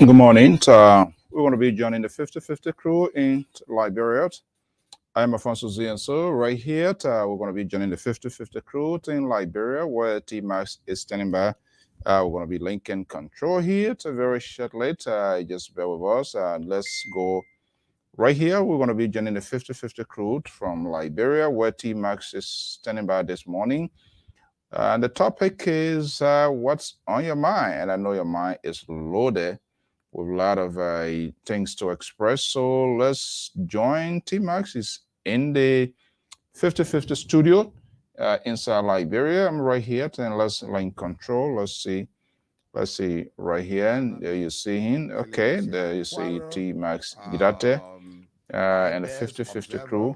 Good morning. We want to be joining the 50-50 crew in Liberia. I'm Afonso Z, and so right here, we're going to be joining the 50-50 crew in Liberia, where T-Max is standing by. We're going to be linking control here to very shortly. Just bear with us. Let's go right here. We're going to be joining the 50-50 crew from Liberia, where T-Max is standing by this morning. And the topic is what's on your mind. And I know your mind is loaded with a lot of things to express. So let's join T-Max. He's in the 50-50 studio inside Liberia. I'm right here. And let's link control. Let's see. Let's see right here. And there you see him. Okay, there you see T-Max Girate and the 50-50 crew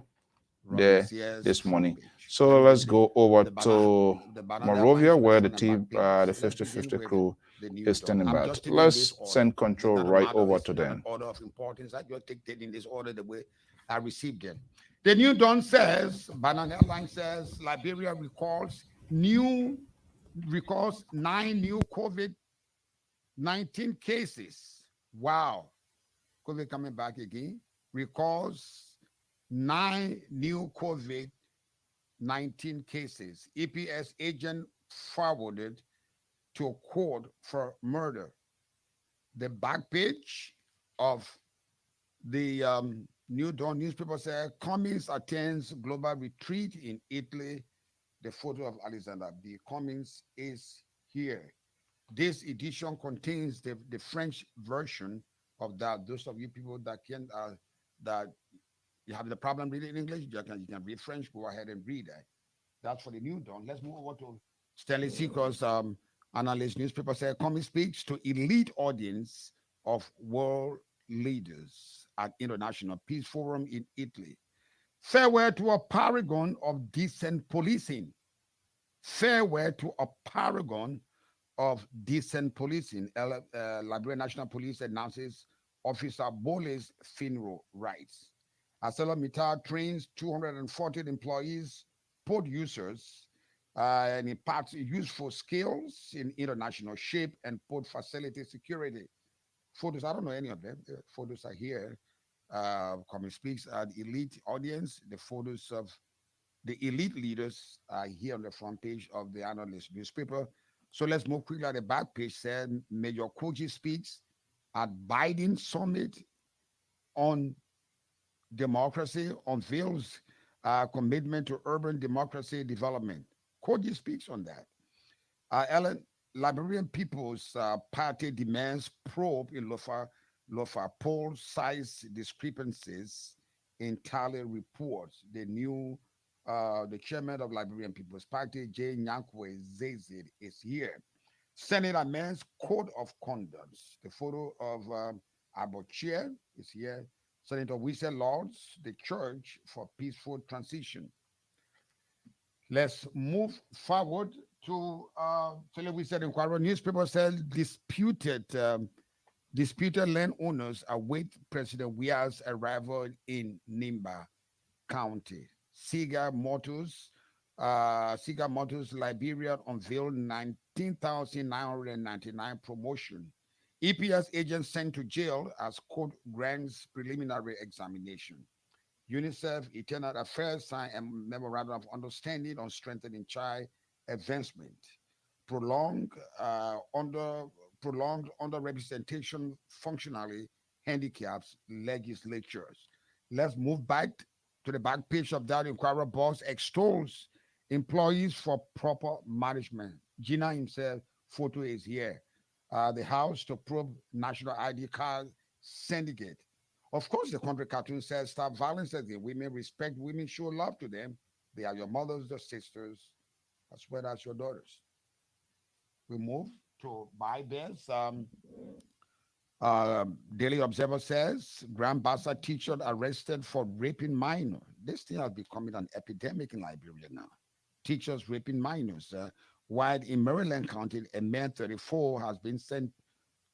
there this morning. So let's go over to Morovia, where the 50-50 crew is standing by. Let's send control right over to them. Order of importance that you're dictating this order the way I received it. The New Dawn says, Banana Airlines says, Liberia recalls 9 new COVID-19 cases. Wow. COVID coming back again. Recalls 9 new COVID-19 cases. EPS agent forwarded to a court for murder. The back page of the New Dawn newspaper said, Cummings attends global retreat in Italy. The photo of Alexander B. Cummings is here. This edition contains the French version of that. Those of you people that can that you have the problem reading English, you can read French, go ahead and read that. That's for the New Dawn. Let's move over to Stanley Seaco's analyst newspaper said, Cummings speaks to elite audience of world leaders at International Peace Forum in Italy. Farewell to a paragon of decent policing. Farewell to a paragon of decent policing. Liberia National Police announces Officer Bole's funeral rites. ArcelorMittal trains 240 employees, port users, and imparts useful skills in international ship and port facility security. Photos, I don't know any of them. The photos are here. Cummings speaks at elite audience. The photos of the elite leaders are here on the front page of the analyst newspaper. So let's move quickly at the back page. Said Major Koji speaks at Biden summit on democracy, unveils commitment to urban democracy development. Koji speaks on that. Ellen, Liberian People's Party demands probe in Lofa poll size discrepancies in tally reports. The chairman of Liberian People's Party, J. Nyankwe Zezid, is here. Senate amends code of conduct. The photo of Abochia is here. Senator Wisa lauds the church for peaceful transition. Let's move forward to Wisa Inquirer. Newspaper said disputed landowners await President Weah's arrival in Nimba County. Siga Motors Liberia unveiled 19,999 promotion. EPS agent sent to jail as court grants preliminary examination. UNICEF Internal Affairs signed a memorandum of understanding on strengthening child advancement. Prolonged underrepresentation functionally handicaps legislatures. Let's move back to the back page of that. Inquirer boss extols employees for proper management. Gina himself, photo is here. The House to probe National ID card syndicate. Of course, the country cartoon says stop violence against women, respect women, show love to them. They are your mothers, your sisters, as well as your daughters. We move to Bibles. Daily Observer says Grand Bassa teacher arrested for raping minor. This thing has becoming an epidemic in Liberia now. Teachers raping minors. While in Maryland County, a man 34 has been sent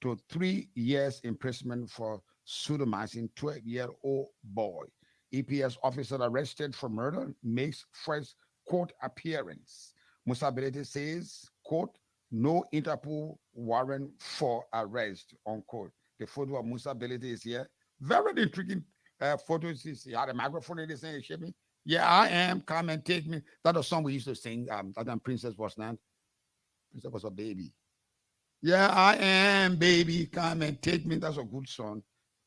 to 3 years imprisonment for sodomizing 12-year-old boy. EPS officer arrested for murder makes first court appearance. Musability says, quote, no Interpol warrant for arrest, unquote. The photo of Musa Ability is here. Very intriguing photos. He had a microphone in his hand. He showed me. Yeah, I am. Come and take me. That was song we used to sing. That Princess was not. Princess was a baby. Yeah, I am, baby. Come and take me. That's a good song.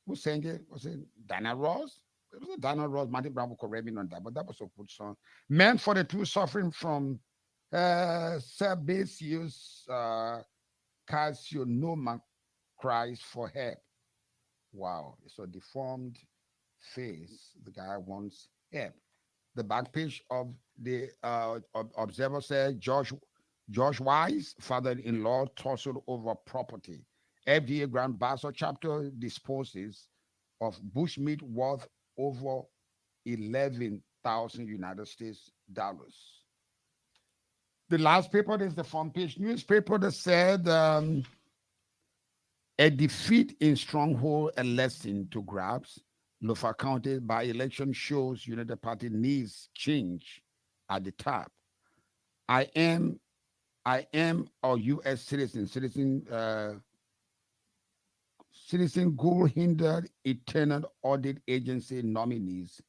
Who sang it? Was it Diana Ross? It was Diana Ross. Martin Brown will correct me on that, but that was a good song. Meant for the two suffering from sebaceous carcinoma cries for help. Wow, it's a deformed face. The guy wants help. The back page of the Observer says George Wise, father-in-law, tussled over property. FDA Grand Bassa chapter disposes of bushmeat worth over 11,000 United States dollars. The last paper is the front page newspaper that said a defeat in Stronghold, a lesson to grasp. Lofa County by election shows United Party needs change at the top. I am a U.S. citizen. Citizen Gould hindered Internal Audit Agency nominees.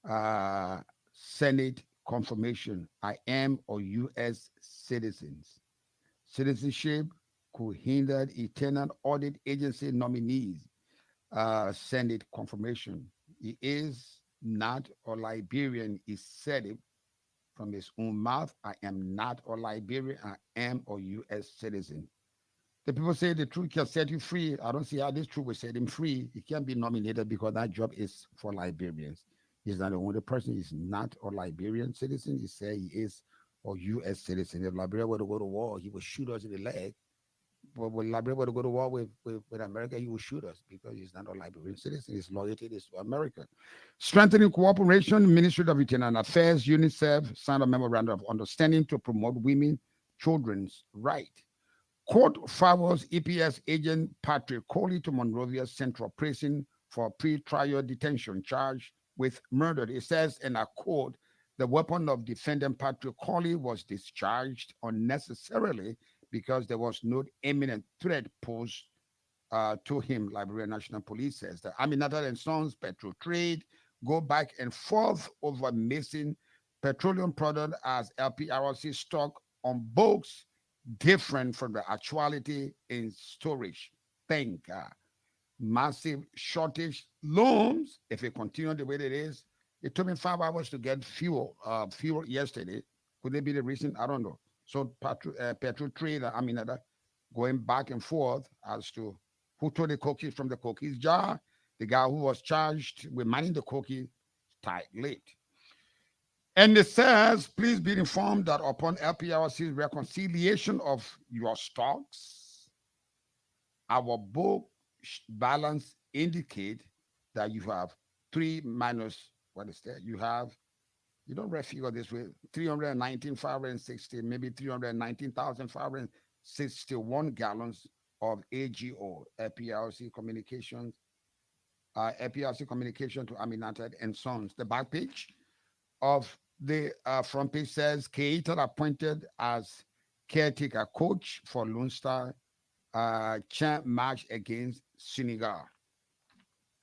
Uh, Senate confirmation. I am a U.S. citizen. Citizenship could hinder Internal Audit Agency nominees. Senate confirmation. He is not a Liberian. He said it from his own mouth. I am not a Liberian. I am a U.S. citizen. The people say the truth can set you free. I don't see how this truth will set him free. He can't be nominated because that job is for Liberians. He's not the only person. He's not a Liberian citizen. He said he is a U.S. citizen. If Liberia were to go to war, he would shoot us in the leg. But when Liberia were to go to war with America, he would shoot us because he's not a Liberian citizen. His loyalty is to America. Strengthening cooperation, Ministry of Internal Affairs, UNICEF signed a memorandum of understanding to promote women, children's rights. Court favors EPS agent Patrick Coley to Monrovia Central Prison for pre-trial detention charged with murder. It says in a quote, the weapon of defendant Patrick Coley was discharged unnecessarily because there was no imminent threat posed to him, Liberia National Police says. The Aminata and Sons petrol trade go back and forth over missing petroleum product as LPRC stock on boats different from the actuality in storage. Thank God. Massive shortage looms if it continues the way it is. It took me 5 hours to get fuel yesterday. Could it be the reason? I don't know. So petrol trader, I mean, going back and forth as to who took the cookies from the cookies jar. The guy who was charged with mining the cookie tight late. And it says, please be informed that upon LPRC's reconciliation of your stocks, our book balance indicate that you have 3 minus, what is that? You don't refigure this way, 319,560, maybe 319,561 gallons of AGO, LPRC communications, LPRC communication to Aminata and Sons. The back page of the front page says Keita appointed as caretaker coach for Lone Star champ match against Senegal.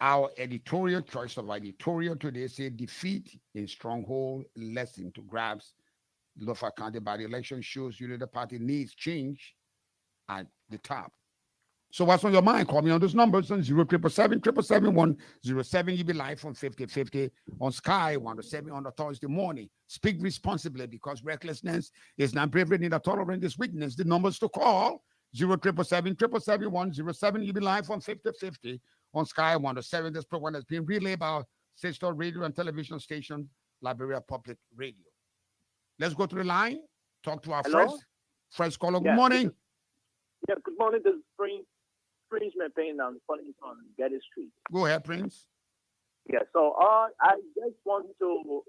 Our editorial choice of editorial today say defeat in stronghold lesson to grasp Lofa County by the election shows you that the party needs change at the top. So what's on your mind? Call me on those numbers on 077777107. You be live on 5050 on Sky 107 on a Thursday morning. Speak responsibly because recklessness is not bravery, neither tolerance is weakness. The numbers to call 077777107. You be live on 5050 on Sky 107. This program has been relayed by sister radio and television station, Liberia Public Radio. Let's go to the line. Talk to our first caller. Good morning. Good morning. This is Prince Mampain. I'm calling from Getty Street. Go ahead, Prince. Yeah, so I just want to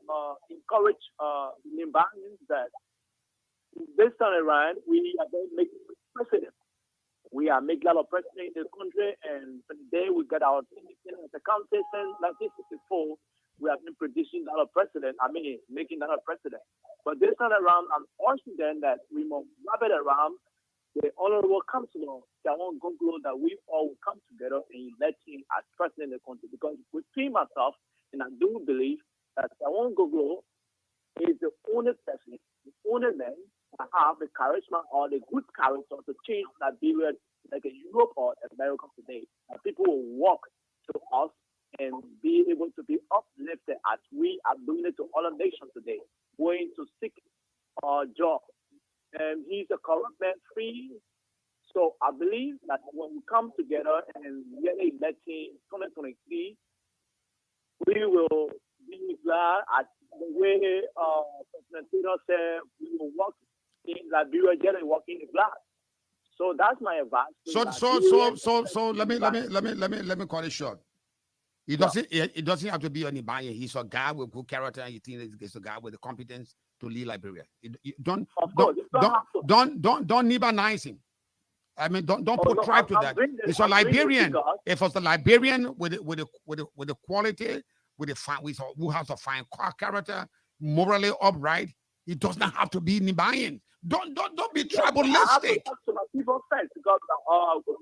encourage Limbanians that this time around we are going to make president. We are making a lot of president in the country, and today we got our independence account since 1964. We have been producing a lot of president. I mean, making a lot of president. But this time around, I'm urging them that we must wrap it around the Honorable Councilor, Tiawon Goglo, that we all will come together and elect him as president of the country. Because between myself, and I do believe that Tiawon Goglo is the only person, the only man that have the charisma or the good character to change Liberia like a Europe or America today. And people will walk to us and be able to be uplifted as we are doing it to other nations today, going to seek a job. And he's a corrupt man free. So I believe that when we come together and get elected in 2023, we will be glad at the way President Taylor said we will work in Liberia, just working in glass. So that's my advice. So let me call it short. It doesn't have to be anybody. He's a guy with good character, and you think he's a guy with the competence to lead Liberia. Don't Nibanize him. I mean, don't put tribe to that. It's a Liberian. If it's a Liberian with the quality, who has a fine character, morally upright, it does not have to be Nibanian. Don't be tribalistic. I have to talk to my people first because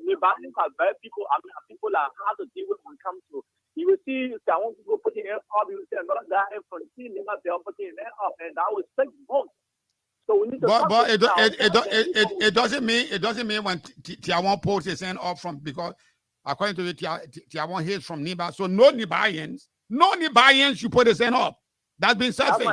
Nibanians are very people. I mean, people are hard to deal with when it comes to. You will see, I want to go put in up. You will see another guy from the team. They might be putting in up, and that was six votes. So we need to. But it doesn't mean when Tiawon posts his hand up from, because according to the Tiawon hates from Niba. So no Nibanians you put his hand up. That's been selfish.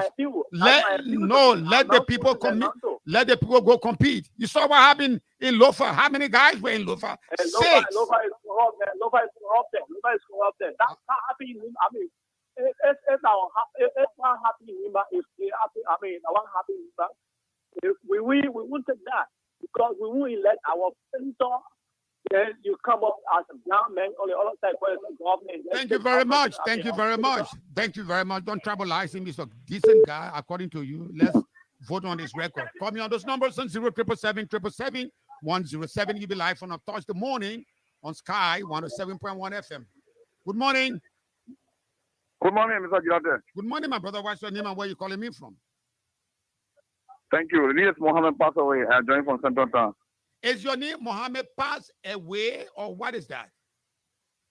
Let the people commit. Let the people go compete. You saw what happened in Lofa. How many guys were in Lofa? 6. Lofa is corrupted. That's not happy. I mean, it's not happy. If happy, I mean, I want happy. We won't take that because we won't elect our senator. Then you come up as a young man on the other side for the government. Thank you very much. Thank you very much. Thank you very much. Don't tribalize him. He's a decent guy, according to you. Let's vote on his record. Call me on those numbers on 0777 107. You'll be live on a Thursday morning on Sky 107.1 FM. Good morning. Good morning, Mr. Gilade. Good morning, my brother. What's your name and where you calling me from? Thank you. Yes, Mohammed passed away. I joined from Central Town. Is your name Mohammed pass away or what is that?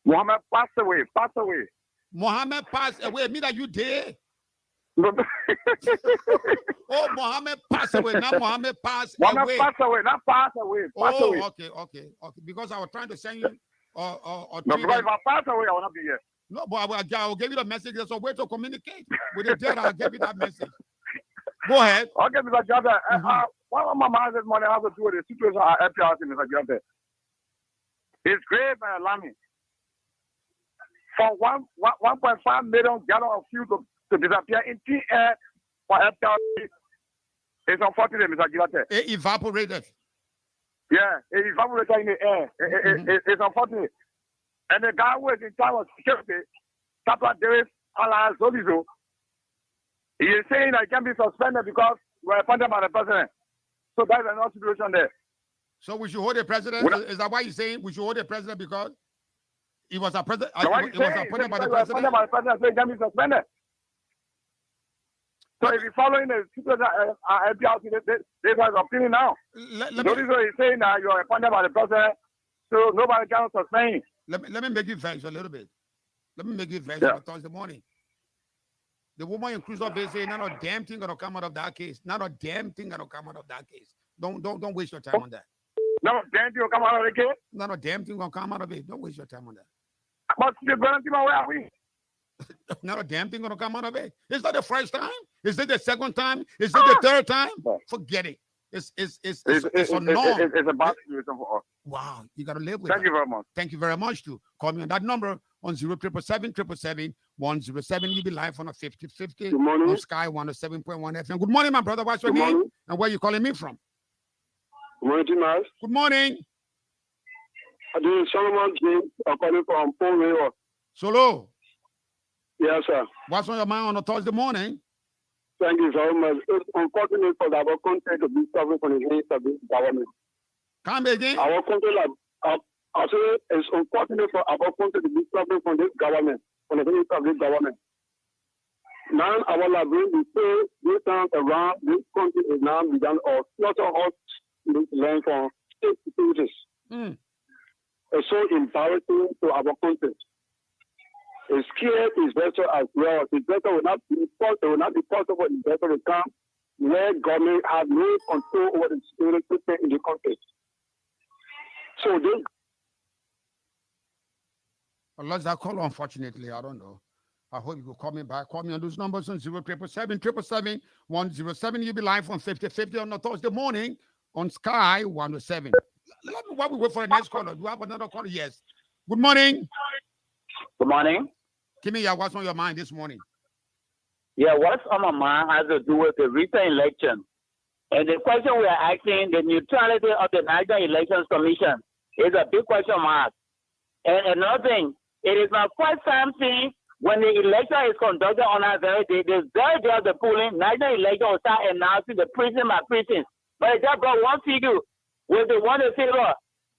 Mohammed passed away. Passed away. Mohammed passed away. Mean that you dead? No. Oh, Mohammed passed away. Not Mohammed passed away. Mohammed passed away. Not passed away. Passed away. Okay. Because I was trying to send you no, because if I pass away, I will not be here. No, but I will give you the message. There's a way to communicate with the dead. I'll give you that message. Go ahead. Okay, Mr. Gilade. What my mind this morning has to do with the situation at Lpr-Tv, Mr. Gilade. It's grave and alarming. For 1.5 million gallons of fuel to disappear in thin air for Lpr-Tv, it's unfortunate, Mr. Gilade. It evaporated. Yeah, it evaporated in the air. It's unfortunate. And the guy who is in charge of security, Tapa Davis Alan Zolizo, he is saying that he can be suspended because we are appointed by the president. So that's another situation there. So we should hold the president? Is that why you're saying we should hold the president because he was a president? He was appointed by the president. So he can be suspended. So if you're following the situation at Lpr-Tv, this is opinion now. Zolizo is saying that you are appointed by the president, so nobody can suspend you. Let me make you vexed a little bit. Let me make you vexed on Thursday morning. The woman in Cruise Bay say, not a damn thing gonna come out of that case. Not a damn thing gonna come out of that case. Don't waste your time on that. Not a damn thing gonna come out of the case? Not a damn thing gonna come out of it. Don't waste your time on that. But the guarantee, where are we? Not a damn thing gonna come out of it. Is that the first time? Is it the second time? Is it the third time? Forget it. It's a norm. It's a bad situation for us. Wow, you gotta live with it. Thank you very much. Thank you very much too. Call me on that number on 0777 107. You'll be live on a 50/50 on Sky 107.1 FM. Good morning, my brother. What's your name? And where you calling me from? Good morning, Timas. Good morning. I do Solomon James. I'm calling from Paul River. Solo. Yes, sir. What's on your mind on a Thursday morning? Thank you very much. It's unfortunate for our country to be suffering from the hands of this government. Come again. Our country, I say it's unfortunate for our country to be suffering from this government, from the hands of this government. Now, our Liberian, we say this time around, this country is now begun or slaughter us in this land from state securities. It's so embarrassing to our country. A scared investor as well. Investor will not be possible for investor to come where government have no control over the security system in the country. So they lost that call, unfortunately. I don't know. I hope you could call me back. Call me on those numbers on 0777 107. You'll be live on 50/50 on a Thursday morning on Sky 107. While we wait for the next caller, do you have another caller? Yes. Good morning. Good morning. Kimia, what's on your mind this morning? Yeah, what's on my mind has to do with the recent election. And the question we are asking, the neutrality of the National Elections Commission is a big question mark. And another thing, it is my first time seeing when the election is conducted on that very day, the very day of the polling, National Election will start announcing the precinct by precinct. But it just got one figure with the one in favor.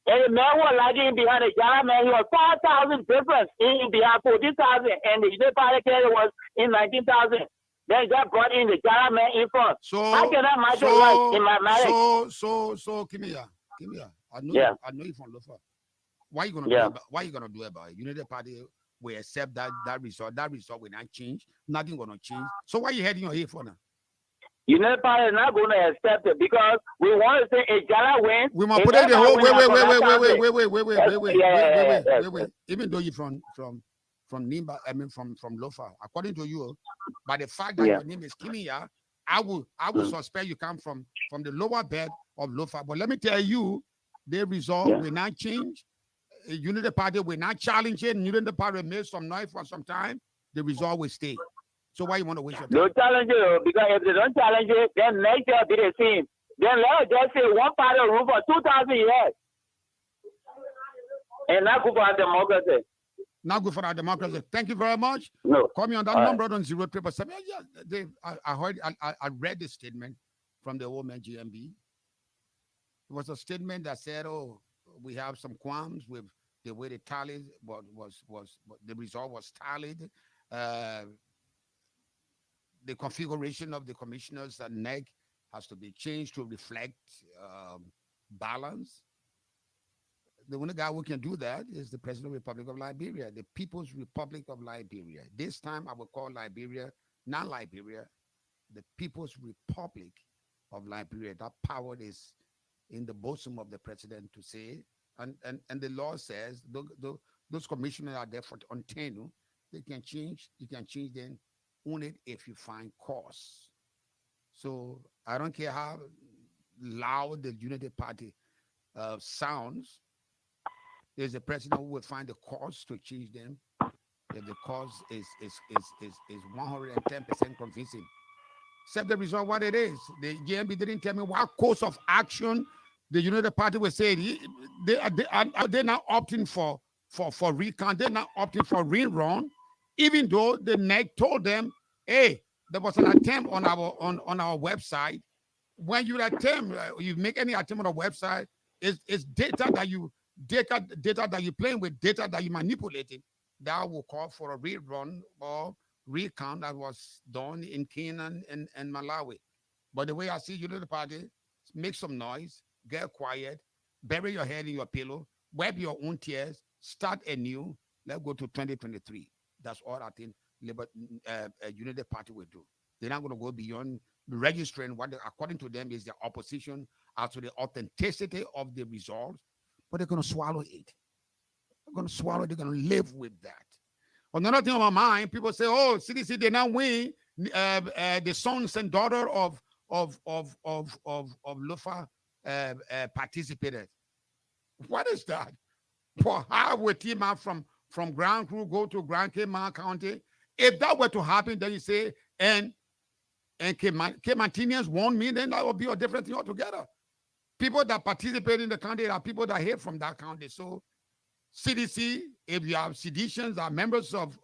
And the man who was lagging behind the Jala man, he was 4,000 difference in behind 14,000, and the Unity Party candidate was in 19,000. Then just brought in the Jala man in front. So I cannot imagine right in my marriage. So Kimia, I know you from Lofa. Why you gonna do about, why you gonna do about it? Unity Party will accept that result. That result will not change. Nothing gonna change. So why you heading your head for now? Unity Party is not going to accept it because we want to say a Jala wins. We must put it the whole wait. Even though you're from Nimba, I mean from Lofa, according to you, by the fact that your name is Kimia, I will suspect you come from the lower bed of Lofa. But let me tell you, the result will not change. Unity Party will not challenge it. Unity Party will make some noise for some time. The result will stay. So why you want to waste your time? Don't challenge it, because if they don't challenge it, then next year be the same. Then let us just say one party rule for 2,000 years. And not good for our democracy. Not good for our democracy. Thank you very much. No. Call me on that number on 0777. I read the statement from the old man GMB. It was a statement that said, "Oh, we have some qualms with the way they tallied, but the result was tallied. The configuration of the commissioners and NEG has to be changed to reflect balance. The only guy who can do that is the President of the Republic of Liberia, the People's Republic of Liberia. This time I will call Liberia, not Liberia, the People's Republic of Liberia. That power is in the bosom of the president to say, and the law says those commissioners are there for on tenure. They can change. You can change them only if you find cause. So I don't care how loud the Unity Party sounds. There's a president who will find the cause to change them if the cause is 110% convincing. Except the result what it is. The GMB didn't tell me what course of action the Unity Party will say. They're not opting for recount. They're not opting for rerun, even though the NEC told them, hey, there was an attempt on our website. When you attempt, you make any attempt on a website, it's data that you playing with, data that you manipulating. That will call for a rerun or recount that was done in Kenya and Malawi. But the way I see Unity Party, make some noise, get quiet, bury your head in your pillow, wipe your own tears, start anew. Let's go to 2023. That's all I think Unity Party will do. They're not going to go beyond registering what, according to them, is the opposition as to the authenticity of the results, but they're going to swallow it. They're going to swallow it. They're going to live with that. Another thing on my mind, people say, oh, CDC did not win. The sons and daughter of Lufa participated. What is that? For how would team out from Grand Crew go to Grand Cayman County? If that were to happen, then you say, and Caymantinians won't mean, then that would be a different thing altogether. People that participate in the county are people that hail from that county. So CDC, if you have seditions, are members of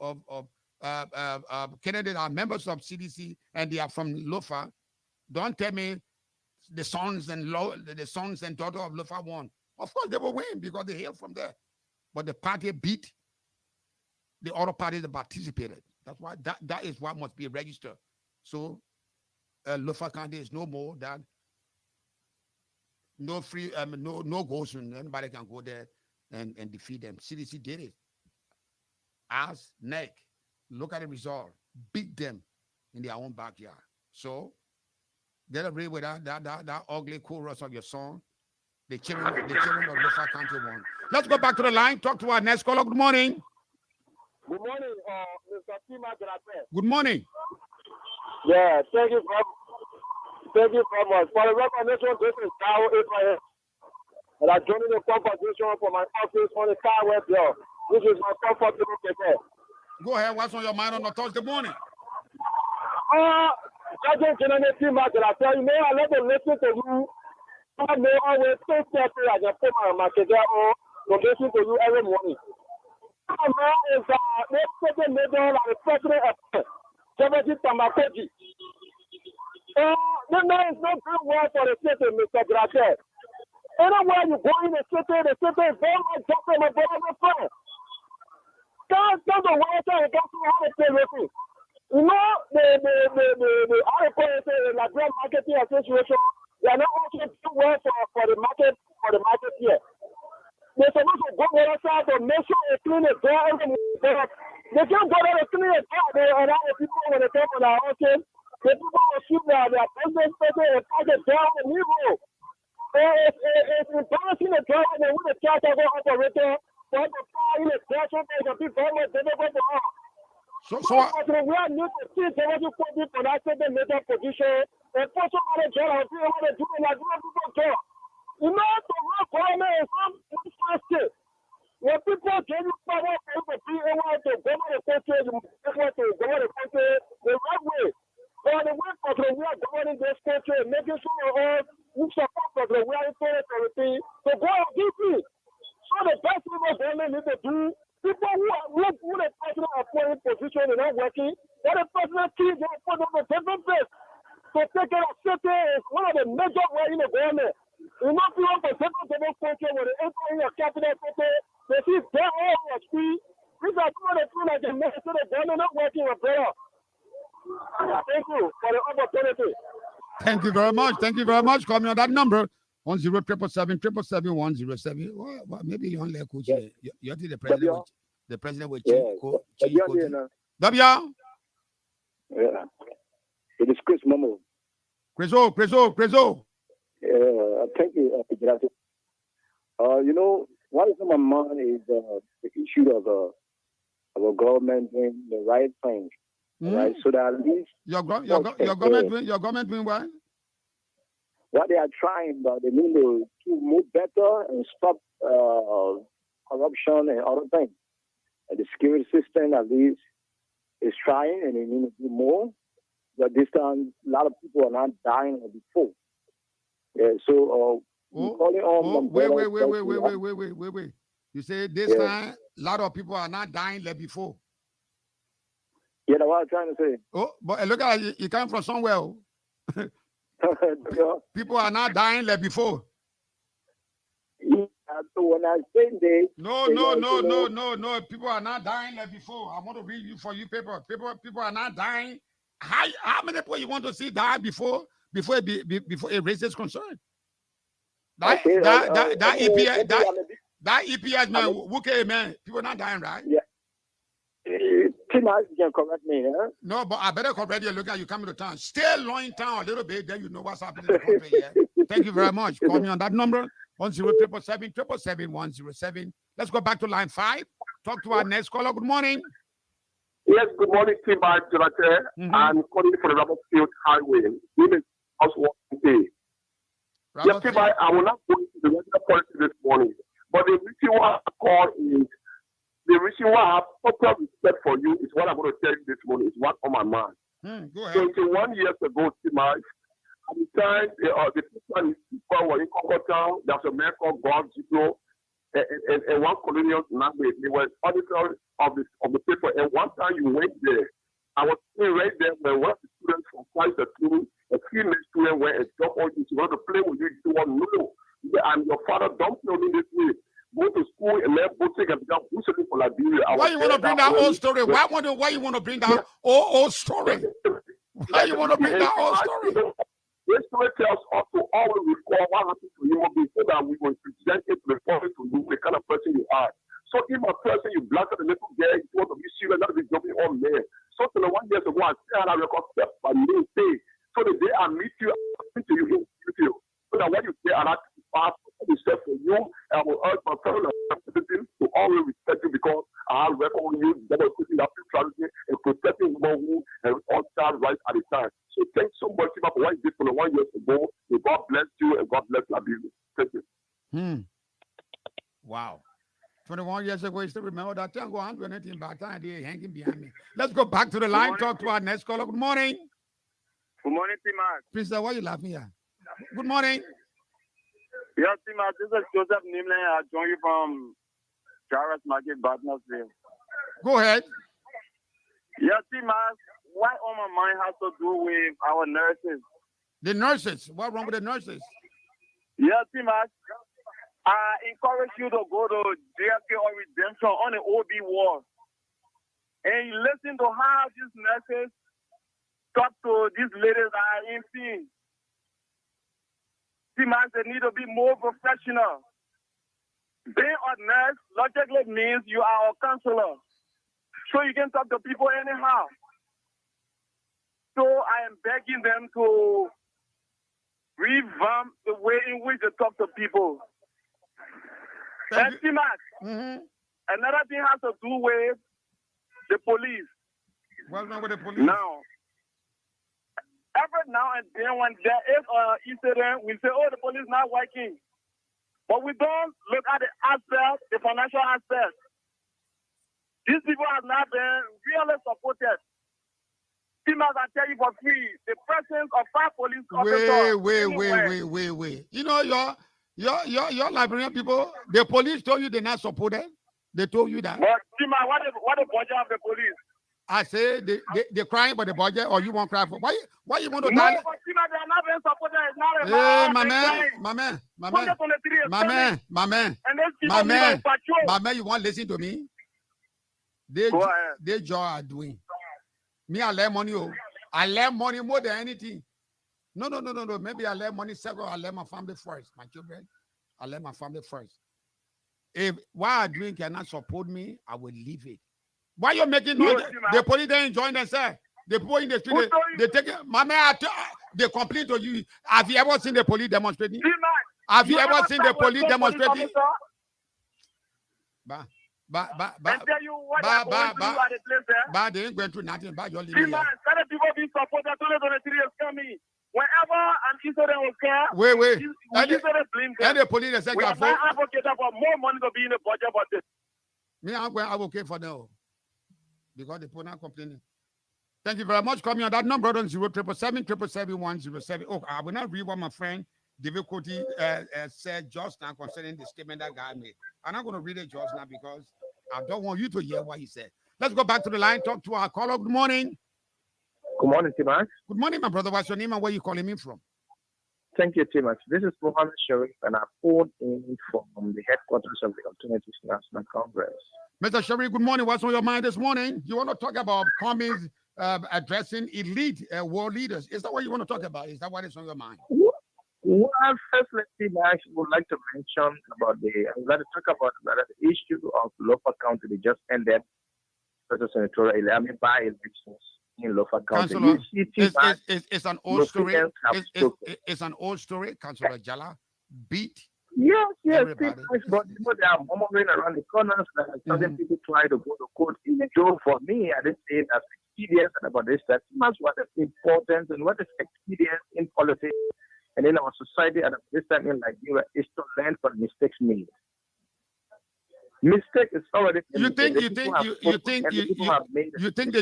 candidates are members of CDC and they are from Lofa, don't tell me the sons and daughter of Lofa won. Of course they will win because they hail from there. But the party beat the other parties that participated. That's why that is what must be registered. So Lofa County is no more than no free, no goals, and anybody can go there and defeat them. CDC did it. Ass, neck, look at the result, beat them in their own backyard. So get away with that ugly chorus of your song. The children of Lpr County won. Let's go back to the line. Talk to our next caller. Good morning. Good morning, Mr. Tima. Good morning. Yeah, thank you very much. For the recommendation, this is Kyle Abraham. And I joined the conversation for my office on the car web here. This is my comfortable paper. Go ahead. What's on your mind on a Thursday morning? I just joined the team. I tell you, I love to listen to you. I may always so careful as a former market or to listen to you every morning. Is the second middle and the president of 70 Tamakoji. The man is not good work for the city, Mr. Gratel. Anywhere you go in the city is very much jumping my brother friend. Can't tell the water and don't know how to pay with it. You know, the Liberia Marketing Association, they are not also doing well for the market here. They're supposed to go outside to make sure they clean the door every morning. They can't go there to clean the door. They allow the people when they come on our houses. The people will shoot their business person and pack it down and leave it. It's embarrassing the door and they want to charge our operator for the fire in the door so they can be very much difficult to us. So we are need to see the way you put people that say they make that position and put somebody jail and see what they do and like people jail. You know, the real government is not interested. When people give you power for you to be able to govern the country, you must be able to govern the country the right way. But the way for we are governing this country and making sure we support for we are in everything to go and give me. So the best thing the government need to do, people who the president appointed position and not working, that the president keeps them put on a different place. To take care of safety is one of the major ways in the government. You know, people for different country when they enter in your cabinet, they see their own speed. These are some of the things that can make sure the government not working with better. Thank you for the opportunity. Thank you very much. Thank you very much. Call me on that number. 10-777-777-107. Well, maybe you only coach. You are the president. The president will change. W. Yeah. It is Chris Momo. Creso. Thank you, Gracias. You know, what is on my mind is the issue of our government doing the right thing, right? So that at least your government doing what? What they are trying, but they need to move better and stop corruption and other things. And the security system at least is trying, and they need to do more. But this time, a lot of people are not dying as before. Yeah, so wait. You say this time, a lot of people are not dying like before. Yeah, that's what I'm trying to say. Oh, but look at you come from somewhere. People are not dying like before. Yeah, so when I say this, no. People are not dying like before. I want to read you for you people. People are not dying. How many people you want to see die before a race is concerned? That EPS man, okay, man. People are not dying, right? Yeah. Tina, you can correct me, huh? No, but I better correct you. Look at you coming to town. Stay low in town a little bit, then you know what's happening in the country. Yeah? Thank you very much. Call me on that number 10-777-777-107. Let's go back to line 5. Talk to our next caller. Good morning. Yes, good morning, Tima Jonathan. I'm calling for the Robert Field Highway. This is us one day. Yes, Tima, I will not go into the regular policy this morning. But the reason why I call is the reason why I have total respect for you is what I'm going to tell you this morning. Is what on my mind. Go ahead. 21 years ago, Tima, at the time the people were in Congo Town, there was a man called God Zito, and one colonial language. They were auditors of the paper. And one time you went there, I was sitting right there when one of the students from Christ the King, a female student went and dropped on you. She wanted to play with you. You want no. I'm your father. Don't play me this way. Go to school and learn booking and become boosting for Liberia. Why you want to bring that old story? Why you want to bring that old story? Why you want to bring that old story? This History tells us to always recall what happened to human beings so that we will present it to the public to know the kind of person you are. So if a person you blasted a little girl, you want to be serious, not to be jumping on men. So till 1 year ago, I said I record step by little thing. So the day I meet you, I speak to you, you. So that when you say I like to pass, I say for you, I will urge my fellow to always respect you because I have record on you, demonstrating that neutrality and protecting womanhood and all child rights at the time. So thanks so much for what you did for 1 year ago. May God bless you and God bless your business. Thank you. Wow. 21 years ago, you still remember that time? Go on, anything back time, they hanging behind me. Let's go back to the line, talk to our next caller. Good morning. Good morning, Timas. Princess, why are you laughing here? Good morning. Yes, Timas, this is Joseph Nimley. I join you from Jarvis Market, Bartnersville. Go ahead. Yes, Timas, what on my mind has to do with our nurses? The nurses. What's wrong with the nurses? Yes, Timas. I encourage you to go to JFK or Redemption on the OB wall and you listen to how these nurses talk to these ladies that are in pain. Timas, they need to be more professional. Being a nurse logically means you are a counselor, so you can talk to people anyhow. So I am begging them to revamp the way in which they talk to people. And another thing has to do with the police. What's wrong with the police? Now, every now and then when there is an incident, we say, oh, the police not working. But we don't look at the aspect, the financial aspect. These people have not been really supported. Timas, I tell you for free, the presence of 5 police officers. Wait. You know, your Liberian people, the police told you they're not supported. They told you that. But Timas, what the budget of the police? I say they're crying for the budget, or you won't cry for why you want to No, die? but Timas, they are not being supported. It's not a Hey, my man, you want to listen to me? They just are doing. Me, I lend money. I lend money more than anything. No. Maybe I lend money several. I lend my family first. My children, I lend my family first. If what I'm doing cannot support me, I will leave it. Why you making noise? The police they enjoying themselves. The people in the street, they take it. My man, they complain to you. Have you ever seen the police demonstrating? Have you ever seen the police demonstrating? But they ain't going through nothing. But you're leaving. People be supported. 2023 is coming. Whenever an incident will come, wait. And the police say, we are not advocating for more money to be in the budget for this. Me, I'm going to advocate for them because the people not complaining. Thank you very much. Call me on that number on 0777-777-107. Oh, I will not read what my friend David Coty said just now concerning the statement that guy made. I'm not going to read it just now because I don't want you to hear what he said. Let's go back to the line, talk to our caller. Good morning. Good morning, Timas. Good morning, my brother. What's your name and where you calling me from? Thank you, Timas. This is Mohammed Sharif, and I phoned in from the headquarters of the Alternative National Congress. Mr. Sharif, good morning. What's on your mind this morning? You want to talk about Cummings addressing elite world leaders. Is that what you want to talk about? Is that what is on your mind? Well, firstly, I would like to mention about I would like to talk about the issue of Lofa County. They just ended senatorial by-elections in Lofa County. Councilor, it's an old story. It's an old story. Councilor Jala beat. Yes, but they are murmuring around the corners that certain people try to go to court. Even though for me, I didn't say it as experience about this. That's what is important and what is experience in politics and in our society at this time in Nigeria is to learn from mistakes made. Mistake is already. You think the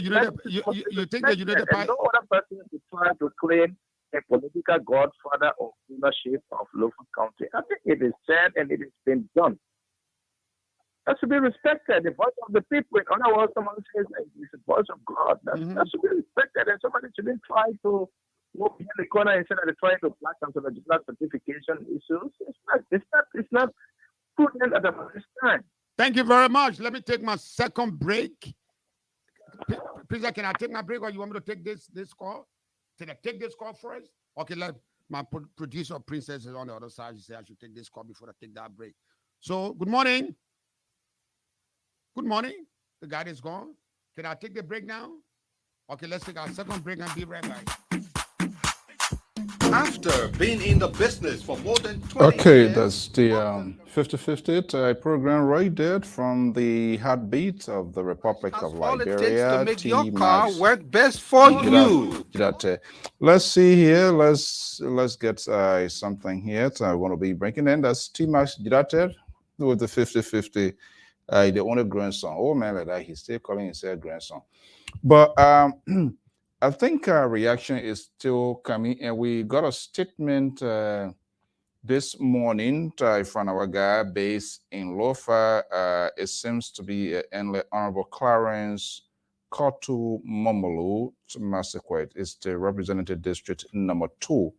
United Party? No other person is trying to claim a political godfather of ownership of Lofa County. I think it is said and it has been done. That should be respected. The voice of the people. In other words, someone says it's the voice of God. That should be respected, and somebody shouldn't try to walk in the corner and say that they're trying to black on the legislative certification issues. It's not prudent at this time. Thank you very much. Let me take my second break. Please, can I take my break, or you want me to take this call? Can I take this call first? Okay, my producer Princess is on the other side. She said I should take this call before I take that break. So good morning. Good morning. The guy is gone. Can I take the break now? Okay, let's take our second break and be right back. After being in the business for more than 20 Okay, years, that's the 50-50 program right there from the heartbeat of the Republic of all it takes to Liberia. make your car work best for you. Let's see here. Let's get something here. So I want to be breaking in. That's T-Max Girate with the 50-50. The only grandson. Oh man, like that. He's still calling himself grandson. But I think reaction is still coming, and we got a statement this morning from our guy based in Lofa. It seems to be Honorable Clarence Kotu Momolu Massacre. It's the representative district number 2.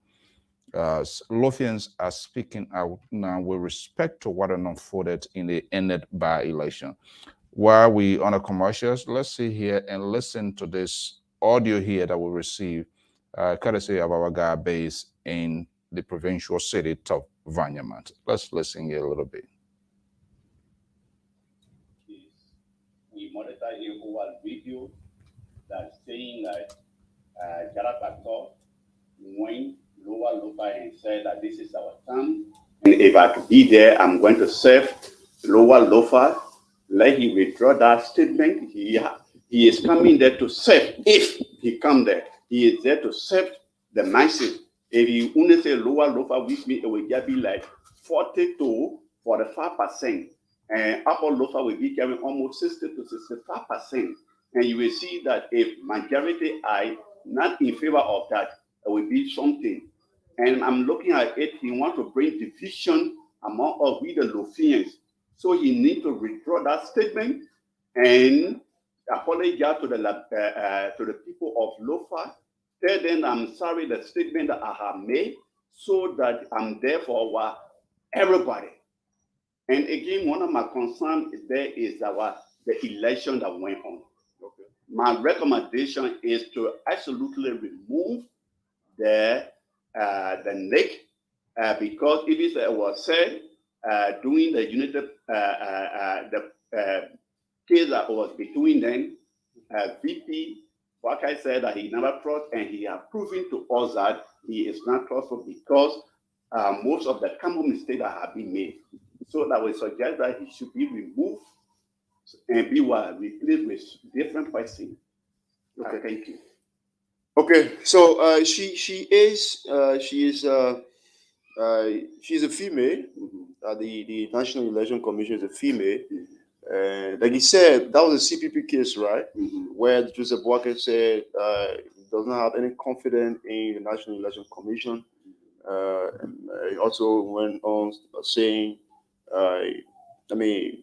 Lothians are speaking out now with respect to what unfolded in the ended by-election. While we on a commercials, let's see here and listen to this audio here that we receive, courtesy of our guy based in the provincial city of Vanyamant. Let's listen here a little bit. We monitor a whole video that's saying that Jarapactor went lower Lofa and said that this is our time. And if I could be there, I'm going to serve lower Lofa. Let him withdraw that statement. He is coming there to serve. If he come there, he is there to serve the masses. If you only say lower Lofa with me, it will just be like 40 to 45%. And upper Lofa will be carrying almost 60 to 65%. And you will see that if majority are not in favor of that, it will be something. And I'm looking at it, he wants to bring division among us with the Lothians. So he needs to withdraw that statement and apologize to the people of Lofa. Tell them I'm sorry the statement that I have made, so that I'm there for everybody. And again, one of my concerns there is the election that went on. Okay. My recommendation is to absolutely remove the NIC because if it was said during the unity, case that was between them, VP Wakai said that he never trust, and he has proven to us that he is not trustful because most of the common mistakes that have been made. So that we suggest that he should be removed and be replaced with different person. Okay, thank you. Okay, so she's a female. The National Election Commission is a female. Like you said, that was a CPP case, right? Where Joseph Walker said he does not have any confidence in the National Election Commission. He also went on saying,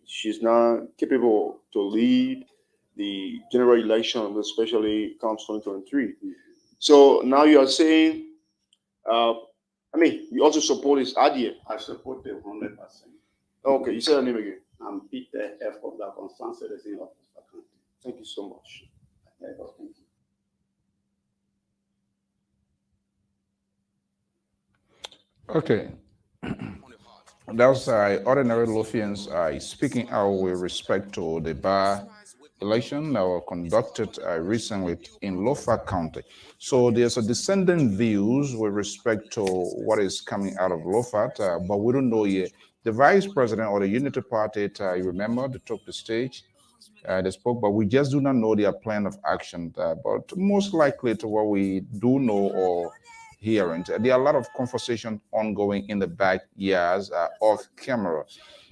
she's not capable to lead the general election, especially comes 2023. So now you are saying, you also support his idea. I support it 100%. Okay, you said her name again. I'm Peter F. of the concerned citizen of this country. Thank you so much. Thank you. Okay. That's ordinary Lothians speaking out with respect to the by-election that were conducted recently in Lofa County. So there's a dissenting views with respect to what is coming out of Lofa, but we don't know yet. The vice president or the Unity Party, you remember, they took the stage, they spoke, but we just do not know their plan of action. But most likely to what we do know or hearing, there are a lot of conversation ongoing in the backyards off camera,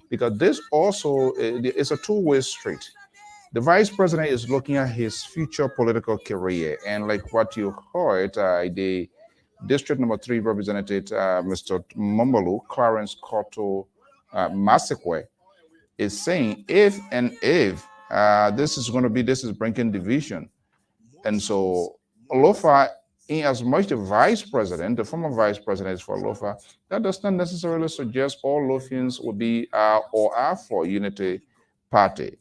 because this also is a two-way street. The vice president is looking at his future political career, and like what you heard, the district number 3 representative, Mr. Momolu, Clarence Koto Massacre, is saying if this is bringing division. And so Lofa, in as much the vice president, the former vice president is for Lofa, that does not necessarily suggest all Lothians will be or are for Unity Party.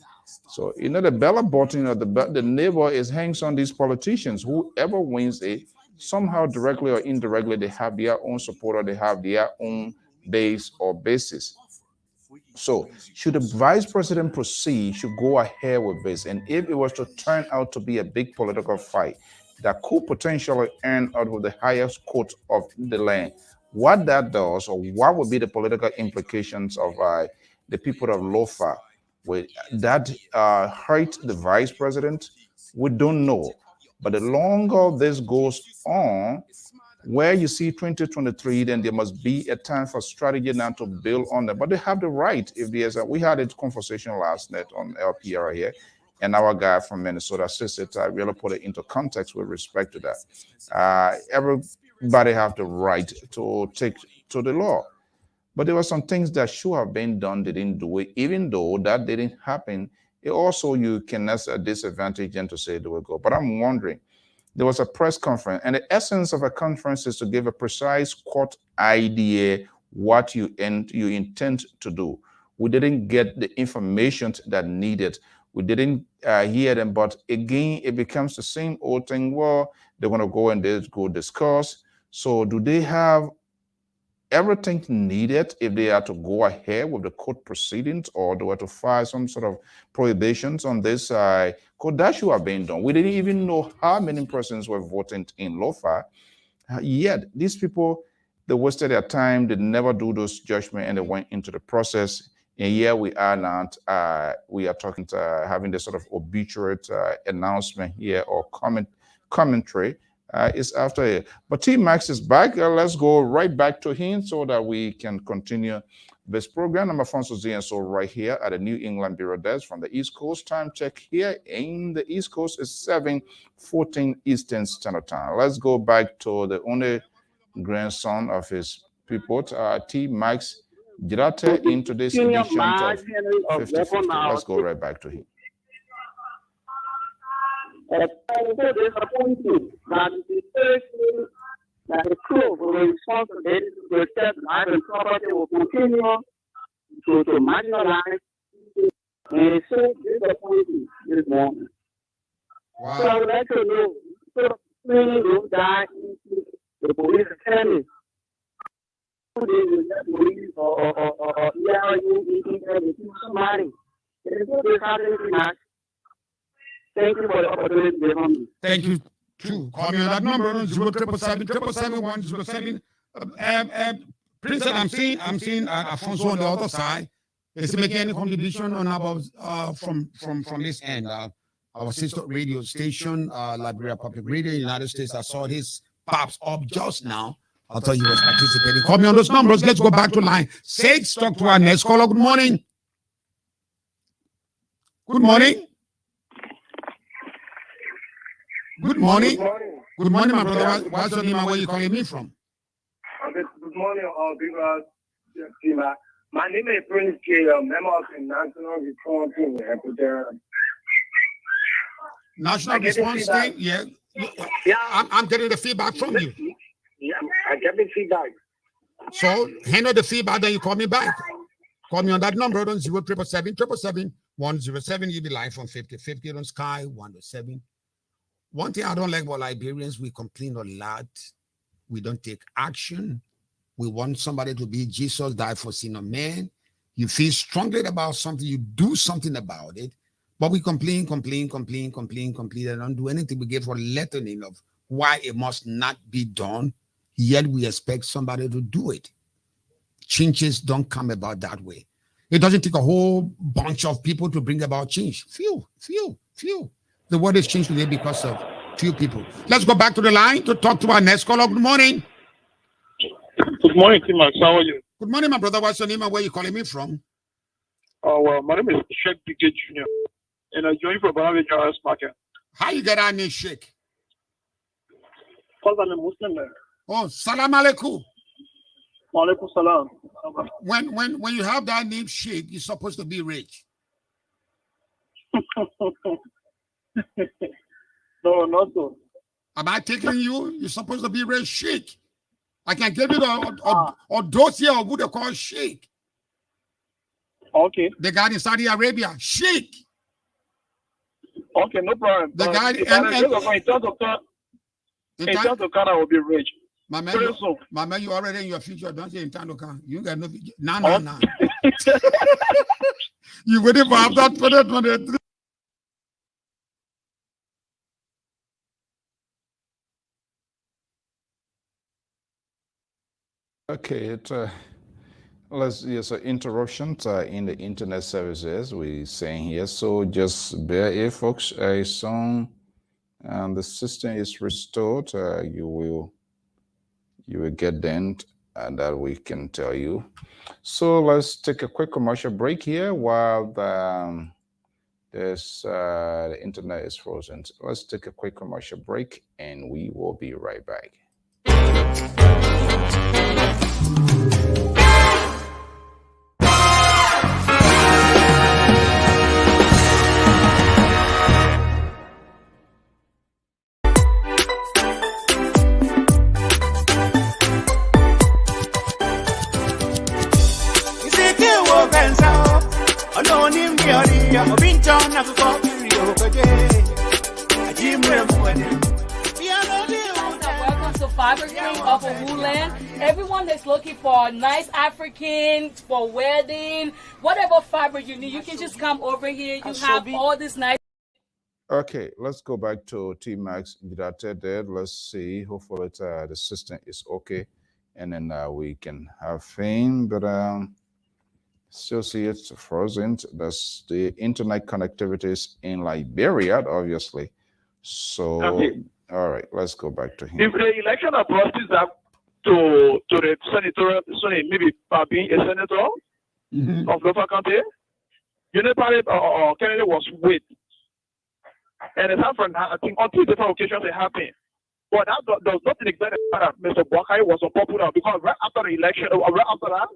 So, the ballot button of the neighbor hangs on these politicians. Whoever wins it somehow directly or indirectly, they have their own supporter, they have their own base or basis. So, should the vice president proceed, should go ahead with this. And if it was to turn out to be a big political fight that could potentially earn out of the highest court of the land, what that does, or what would be the political implications of the people of Lofa, would that hurt the vice president? We don't know. But the longer this goes on, where you see 2023, then there must be a time for strategy now to build on that. But they have the right. If there's we had a conversation last night on LPR here, and our guy from Minnesota said I really put it into context with respect to that. Everybody have the right to take to the law. But there were some things that should have been done, they didn't do it. Even though that didn't happen, it also you can as a disadvantage and to say they will go. But I'm wondering, there was a press conference, and the essence of a conference is to give a precise court idea what you intend to do. We didn't get the information that needed. We didn't hear them, but again, it becomes the same old thing. Well, they're going to go and they go discuss. So do they have everything needed if they are to go ahead with the court proceedings, or they were to file some sort of prohibitions on this court? That should have been done. We didn't even know how many persons were voting in Lofa. Yet these people, they wasted their time. They never do those judgments, and they went into the process. And here we are now. We are talking having this sort of obituary announcement here or commentary. Is after it. But T Max is back. Let's go right back to him so that we can continue this program. I'm Alfonso Z, and so right here at the New England Bureau Desk from the East Coast. Time check here in the East Coast is 7:14 Eastern Standard Time. Let's go back to the only grandson of his people, T Max Girate, into this edition of 50/50. Let's go right back to him. That the crew will be responsible to accept life and property will continue to marginalize, and it's so disappointing this morning. Wow. So I would like to know, so many will die into the police academy. Police or somebody. It is this happening tonight. Thank you for the opportunity. Thank you. Too. Call me on that number 07777 President, I'm seeing Alfonso on the other side. Is he making any contribution on about from this end? Our sister radio station, Liberia Public Radio, United States. I saw his pops up just now. I thought he was participating. Call me on those numbers. Let's go back to line 6. Talk to our next caller. Good morning. Good morning. Good morning. Good morning, my brother. What's your name and where you calling me from? Good morning, team. My name is Prince K. Member of the National Response Team. National Response Team? Yeah. I'm getting the feedback from you. Yeah, I get the feedback. So handle the feedback, then you call me back. Call me on that number on 07777 107. You'll be live from 50/50 on Sky 107. One thing I don't like about Liberians, we complain a lot. We don't take action. We want somebody to be Jesus died for sin of man. You feel strongly about something, you do something about it. But we complain, and don't do anything. We give a letting of why it must not be done. Yet we expect somebody to do it. Changes don't come about that way. It doesn't take a whole bunch of people to bring about change. Few. The world has changed today because of few people. Let's go back to the line to talk to our next caller. Good morning. Good morning, Tim. How are you? Good morning, my brother. What's your name and where you calling me from? Oh, well, my name is Sheikh BK Jr. And I joined from Banana Jarrah's Market. How you get our name, Sheikh? Because I'm a Muslim man. Oh, salam alaikum. Alaikum salam. When you have that name, Sheikh, you're supposed to be rich. No, not so. Am I taking you? You're supposed to be rich, Sheikh. I can give you a dossier of what they call Sheikh. Okay. The guy in Saudi Arabia, Sheikh. Okay, no problem. The guy In time to come, I will be rich. My man, you already in your future. Don't say in time to come. You got no future. No. You waiting for after 2023. Okay, yes, interruption in the internet services we're saying here. So just bear it, folks. Soon the system is restored. You will get then, and that we can tell you. So let's take a quick commercial break here while the internet is frozen. So let's take a quick commercial break, and we will be right back. Welcome to Fiber King of Woodland. Everyone that's looking for nice African for wedding, whatever fiber you need, you can just come over here. You have all this nice. Okay, let's go back to T-Max. Let's see. Hopefully the system is okay, and then we can have fame. But still see it's frozen. That's the internet connectivities in Liberia, obviously. So, all right, let's go back to him. If the election approaches up to the senatorial, maybe being a senator of Lofa County, Kennedy was with. And it happened, I think, on two different occasions it happened. But that does not exactly that Mr. Boakai was unpopular because right after the election, right after that,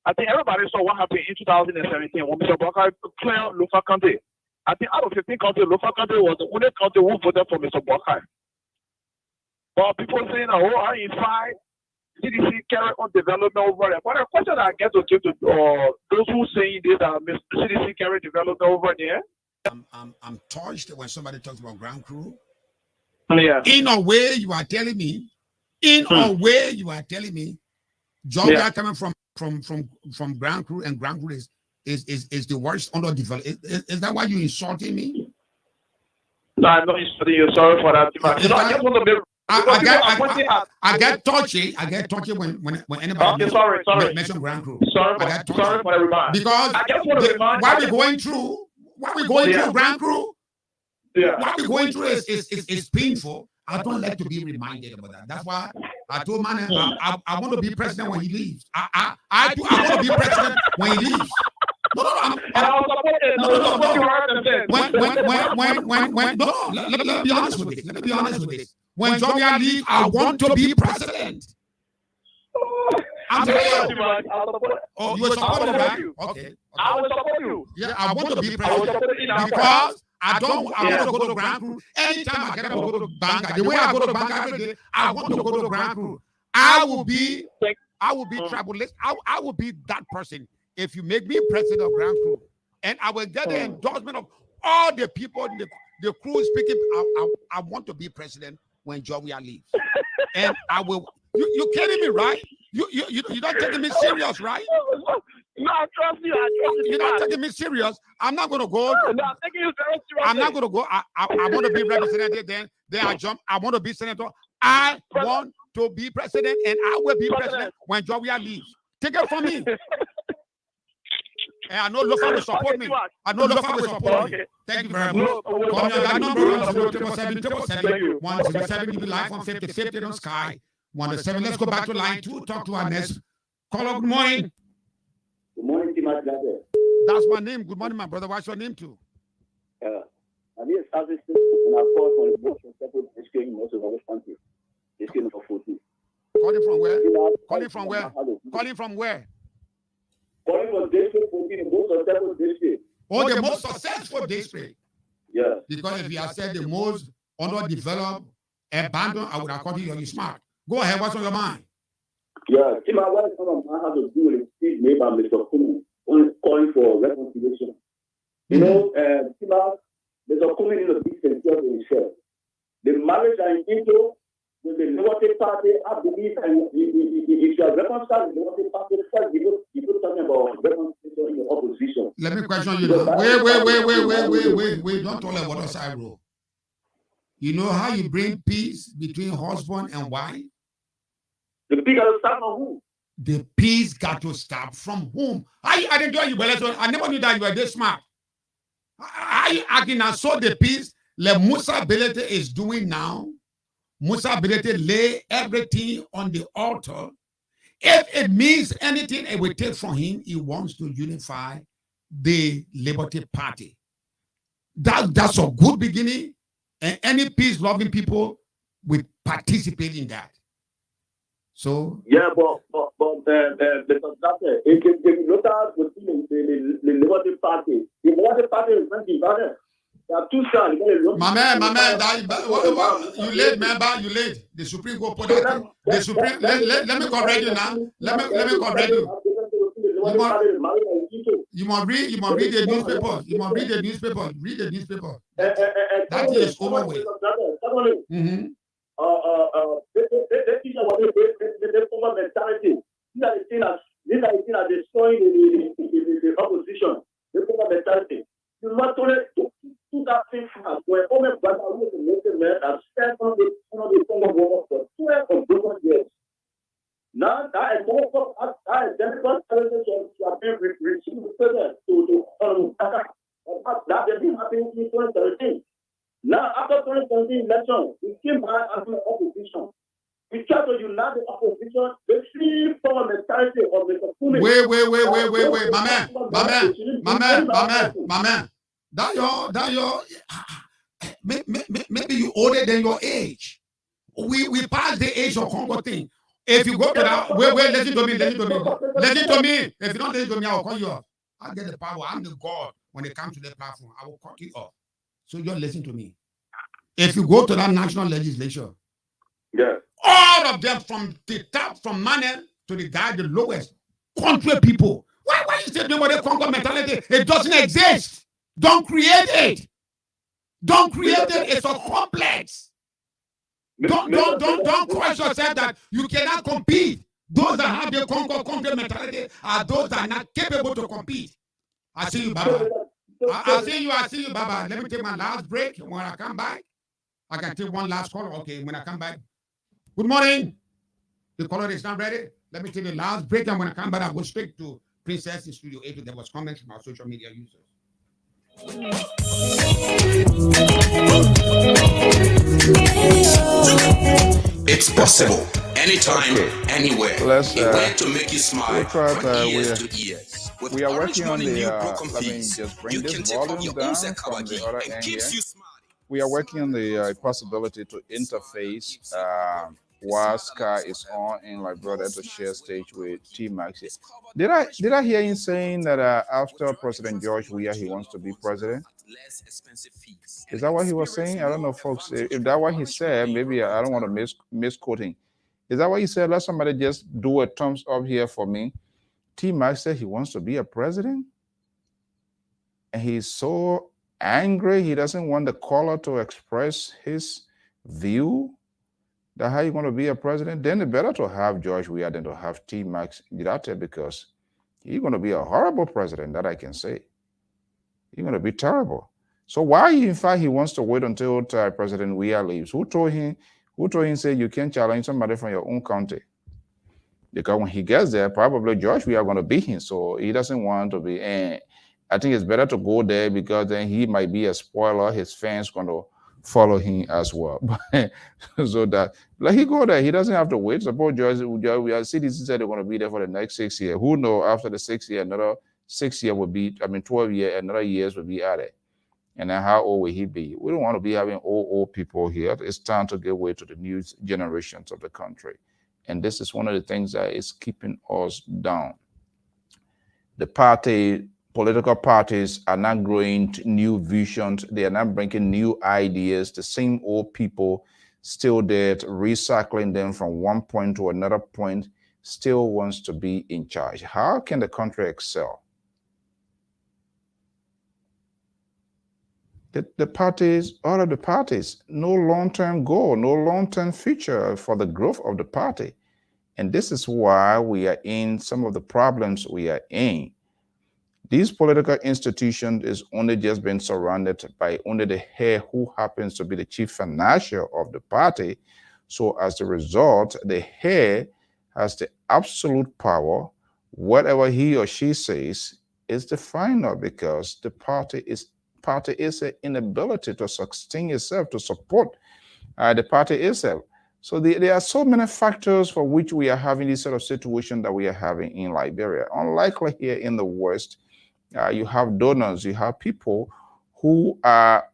I think everybody saw what happened in 2017 when Mr. Boakai cleared Lofa County. I think out of 15 counties, Lofa County was the only county who voted for Mr. Boakai. But people saying, oh, I invite CDC carry on development over there. But the question I get to give to those who saying this that CDC carry development over there. I'm touched when somebody talks about ground crew. Yeah. In a way, you are telling me. Georgia coming from ground crew, and ground crew is the worst underdeveloped. Is that why you insulting me? No, I'm not insulting you. Sorry for that. I just want to be. I get touchy. I get touchy when anybody mention ground crew. Sorry for everybody. Because I just want to remind what we're going through ground crew. Yeah. What we're going through is painful. I don't like to be reminded about that. That's why I told man I want to be president when he leaves. I want to be president when he leaves. No. Let me be honest with this. When Georgia leaves, I want to be president. I'm telling you. Oh, you were supporting that? Okay. I will support you. Yeah, I want to be president because I want to go to ground crew. Anytime I get up to go to bank, the way I go to bank every day, I want to go to ground crew. I will be tribalist. I will be that person if you make me president of ground crew, and I will get the endorsement of all the people, the crew speaking. I want to be president when Georgia leaves, and I will. You kidding me, right? You're not taking me serious, right? No, I trust you. You're not taking me serious. I'm not going to go. No, I'm taking you very serious. I'm not going to go. I want to be representative. Then I jump. I want to be senator. I want to be president, and I will be president when Georgia leaves. Take it from me. And I know Lofa will support me. I know Lofa will support me. Thank you very much. Call me on that number. 777 107. You be live on 50 on Sky. 107. Let's go back to line 2. Talk to our next caller. Good morning. Good morning, Timas. That's my name. Good morning, my brother. What's your name too? I'm here service and I've called for the board from separate district in most of our country. District for 14. Calling from where? Calling from where? Calling from where? Calling from district 14 in most of separate district. Oh, the most successful district. Yeah. Because if you had said the most underdeveloped, abandoned, I would have called you smart. Go ahead. What's on your mind? Yeah, Tima, what has to do with a speech made by Mr. Kumu calling for reconciliation. You know, Tima, Mr. Kumu is a big sincere to himself. The marriage that is into with the Liberty Party, I believe, and if you are reconciled with the Liberty Party, first you talking about reconciliation in the opposition. Let me question you now. Wait. Don't talk about us, I rule. You know how you bring peace between husband and wife? The peace got to start from who? The peace got to start from whom? I didn't know you were. I never knew that you were this smart. I can saw the peace like Musa Belete is doing now. Musa Belete lay everything on the altar. If it means anything, it will take from him. He wants to unify the Liberty Party. That's a good beginning, and any peace-loving people will participate in that. So yeah, but if you look at the Liberty Party, the Liberty Party is not divided. There are two sides. My man, you late, man, you late. The Supreme Court put that. The Supreme. Let me correct you now. Let me correct you. You must read the newspaper. You must read the newspaper. Read the newspaper. That is over with. They teach about the former mentality. These are the things that destroying the opposition. The former mentality. You must only do that thing fast. When only brother who is a Muslim man has spent on the former war for 12 years. Now that is also that is Democrat television to have been received to that has been happening in 2017. Now after 2017 election, we came back as an opposition. We try to unite the opposition. The free form mentality of the Kumi. Wait, my man. That your maybe you older than your age. We passed the age of Congo thing. If you go to that, wait, listen to me. If you don't listen to me, I will call you up. I'll get the power. I'm the God when it comes to the platform. I will cut you off. So just listen to me. If you go to that national legislature, yeah, all of them from the top, from Mane to the guy, the lowest, country people. Why you say nobody Congo mentality? It doesn't exist. Don't create it. It's a complex. Don't crush yourself that you cannot compete. Those that have the Congo country mentality are those that are not capable to compete. I see you, Baba. I see you, Baba. Let me take my last break. When I come back, I can take one last call. Okay, when I come back. Good morning. The caller is not ready. Let me take the last break, and when I come back, I'll go straight to Princess in Studio 8. There was comments from our social media users. It's possible. Anytime, anywhere. Let's a way to make you smile from ears to ears. With we are working on the let me just bring this volume down from the other end here. We are working on the possibility to interface while Sky is on in Liberia to share stage with T-Max. Did I hear him saying that after President George Weah he wants to be president? Is that what he was saying? I don't know, folks. If that's what he said, maybe I don't want to misquote him. Is that what he said? Let somebody just do a thumbs up here for me. T-Max said he wants to be a president, and he's so angry he doesn't want the caller to express his view. That how you going to be a president? Then it's better to have George Weah than to have T-Max Dirate, because he's going to be a horrible president, that I can say. He's going to be terrible. So why, in fact, he wants to wait until President Weah leaves? Who told him, say you can't challenge somebody from your own county? Because when he gets there, probably George Weah going to beat him. So he doesn't want to be. And I think it's better to go there, because then he might be a spoiler. His fans going to follow him as well. So that like he go there, he doesn't have to wait. Suppose George Weah CDC said they're going to be there for the next 6 years. Who knows, after the 6 year, another 6 year would be, 12 years, another years would be added. And then how old will he be? We don't want to be having old people here. It's time to give way to the new generations of the country. And this is one of the things that is keeping us down. The political parties are not growing new visions. They are not bringing new ideas. The same old people still there, recycling them from one point to another point, still wants to be in charge. How can the country excel? The parties, all of the parties, no long-term goal, no long-term future for the growth of the party. And this is why we are in some of the problems we are in. These political institutions is only just been surrounded by only the head who happens to be the chief financier of the party. So as a result, the head has the absolute power. Whatever he or she says is the final because the party is an inability to sustain itself, to support the party itself. So there are so many factors for which we are having this sort of situation that we are having in Liberia. Unlikely here in the West, you have donors, you have people who are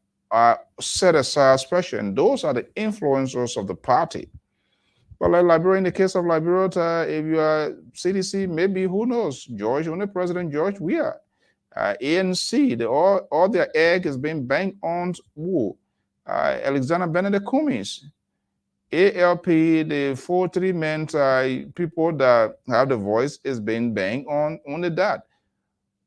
set aside special, and those are the influencers of the party. But like Liberia, in the case of Liberia, if you are CDC, maybe who knows, George, only President George Weah, ANC, all their egg is being banked on who? Alexander Benedict Cummings. ALP, the 4-3 men people that have the voice is being banked on only that.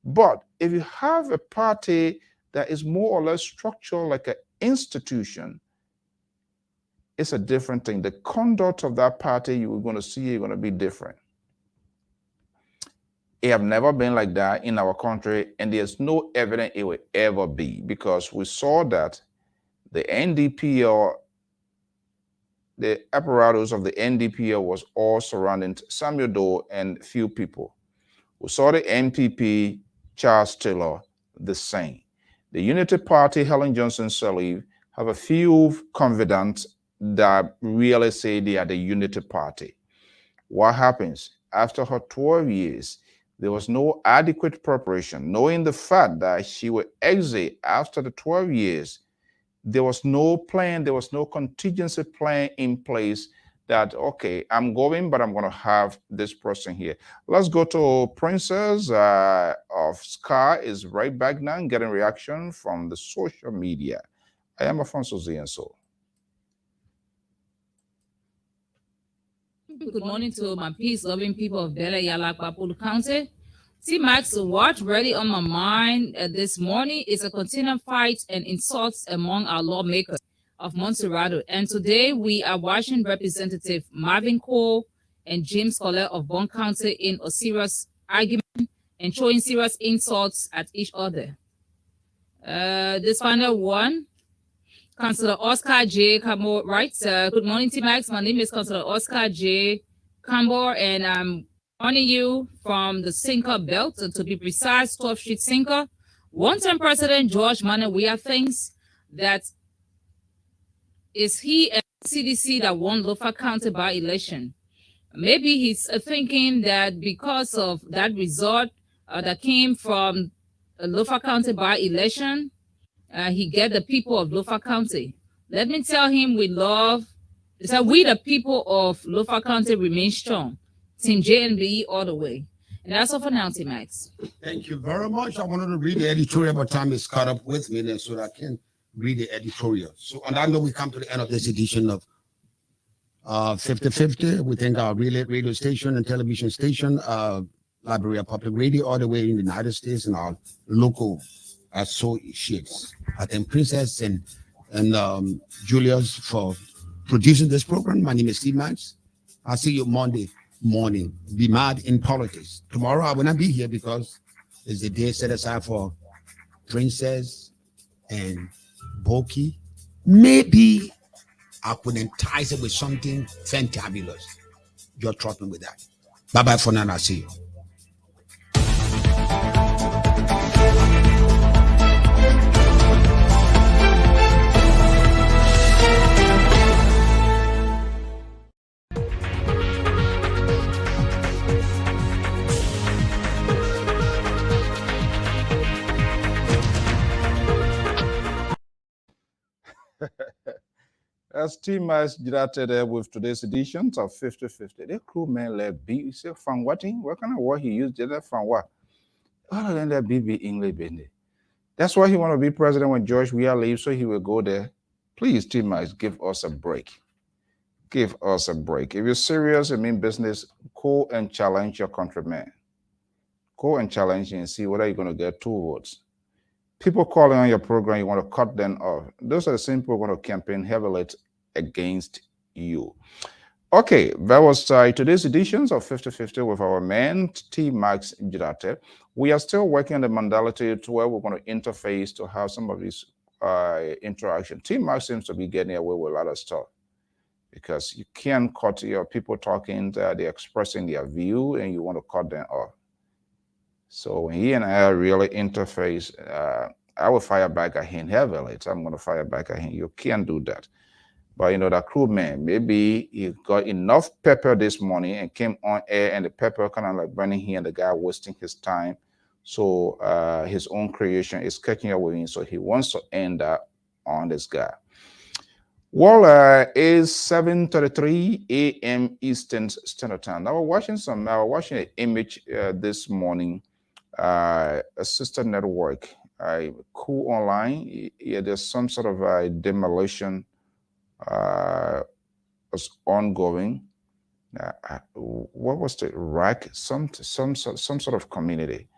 But if you have a party that is more or less structured like an institution, it's a different thing. The conduct of that party you're going to see is going to be different. It have never been like that in our country, and there's no evidence it will ever be, because we saw that the NDPL, the apparatus of the NDPL was all surrounding Samuel Doe and few people. We saw the NPP, Charles Taylor, the same. The Unity Party, Helen Johnson Sirleaf, have a few confidants that really say they are the Unity Party. What happens? After her 12 years, there was no adequate preparation, knowing the fact that she will exit after the 12 years. There was no plan, there was no contingency plan in place that, okay, I'm going, but I'm going to have this person here. Let's go to Princess of Sky is right back now, getting reaction from the social media. I am Afonso Zienso. Good morning to my peace-loving people of Bella Yalakbapulu County. T-Max, what really on my mind this morning is a continued fight and insults among our lawmakers of Montserrat. And today we are watching Representative Marvin Cole and James Colette of Bond County in a serious argument and showing serious insults at each other. This final one, Councillor Oscar J. Cambor writes, good morning, T-Max. My name is Councillor Oscar J. Cambor, and I'm calling you from the Sinker Belt, to be precise, 12th Street Sinker. One-term President George Manuel Weah thinks that is he and CDC that won Lofa County by election. Maybe he's thinking that because of that result that came from Lofa County by election, he get the people of Lofa County. Let me tell him we the people of Lofa County remain strong. Team JNB all the way. And that's all for now, Team Max. Thank you very much. I wanted to read the editorial, but time is caught up with me then so that I can read the editorial. So on that note, we come to the end of this edition of 50/50. We thank our radio station and television station, Liberia Public Radio, all the way in the United States, and our local associates. I thank Princess and Julius for producing this program. My name is Steve Max. I'll see you Monday morning. Be mad in politics. Tomorrow I will not be here because it's the day set aside for Princess and Boki. Maybe I could entice it with something fantabulous. Just trust me with that. Bye-bye for now. I'll see you. As T-Max started with today's edition of 50/50, the crew man let be say from what kind of word he used there from what? Other than that BB English bindi. That's why he want to be president when George Weah leaves, so he will go there. Please, T-Max, give us a break. Give us a break. If you're serious and mean business, go and challenge your countrymen. Go and challenge and see whether you're going to get 2 votes. people calling on your program, you want to cut them off. Those are the same people who are going to campaign heavily against you. Okay, that was today's editions of 50-50 with our man, T. Max Jirate. We are still working on the modality to where we're going to interface to have some of these interaction. T. Max seems to be getting away with a lot of stuff because you can't cut your people talking, they're expressing their view, and you want to cut them off. So when he and I really interface, I will fire back at him heavily. So I'm going to fire back at him. You can't do that. But you know, that crew man, maybe he got enough pepper this morning and came on air, and the pepper kind of like burning him, and the guy wasting his time. So his own creation is catching up with him. So he wants to end up on this guy. Well, it's 7:33 a.m. Eastern Standard Time. I was watching an image this morning, a sister network, Cool Online. Yeah, there's some sort of a demolition was ongoing. What was the Iraq? Some sort of community.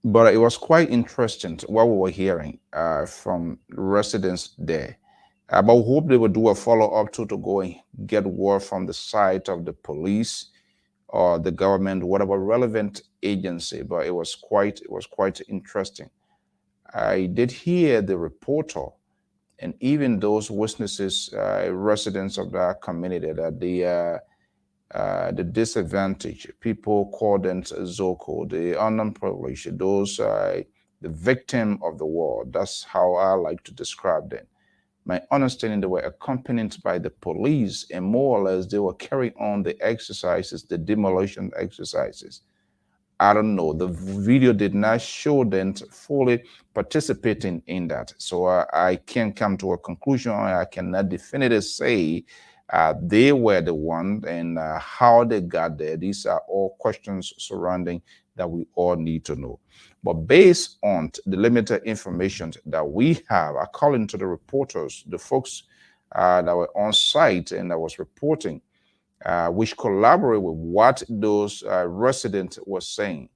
But it was quite interesting what we were hearing from residents there. But we hope they will do a follow-up to go and get word from the side of the police or the government, whatever relevant agency. But it was quite interesting. I did hear the reporter and even those witnesses, residents of that community, that the disadvantaged people called them Zoko, the unprivileged, those the victim of the war. That's how I like to describe them. My understanding, they were accompanied by the police, and more or less they were carrying on the exercises, the demolition exercises. I don't know. The video did not show them fully participating in that. So I can't come to a conclusion. I cannot definitively say they were the one, and how they got there. These are all questions surrounding that we all need to know. But based on the limited information that we have, according to the reporters, the folks that were on site and that was reporting, which collaborate with what those residents were saying.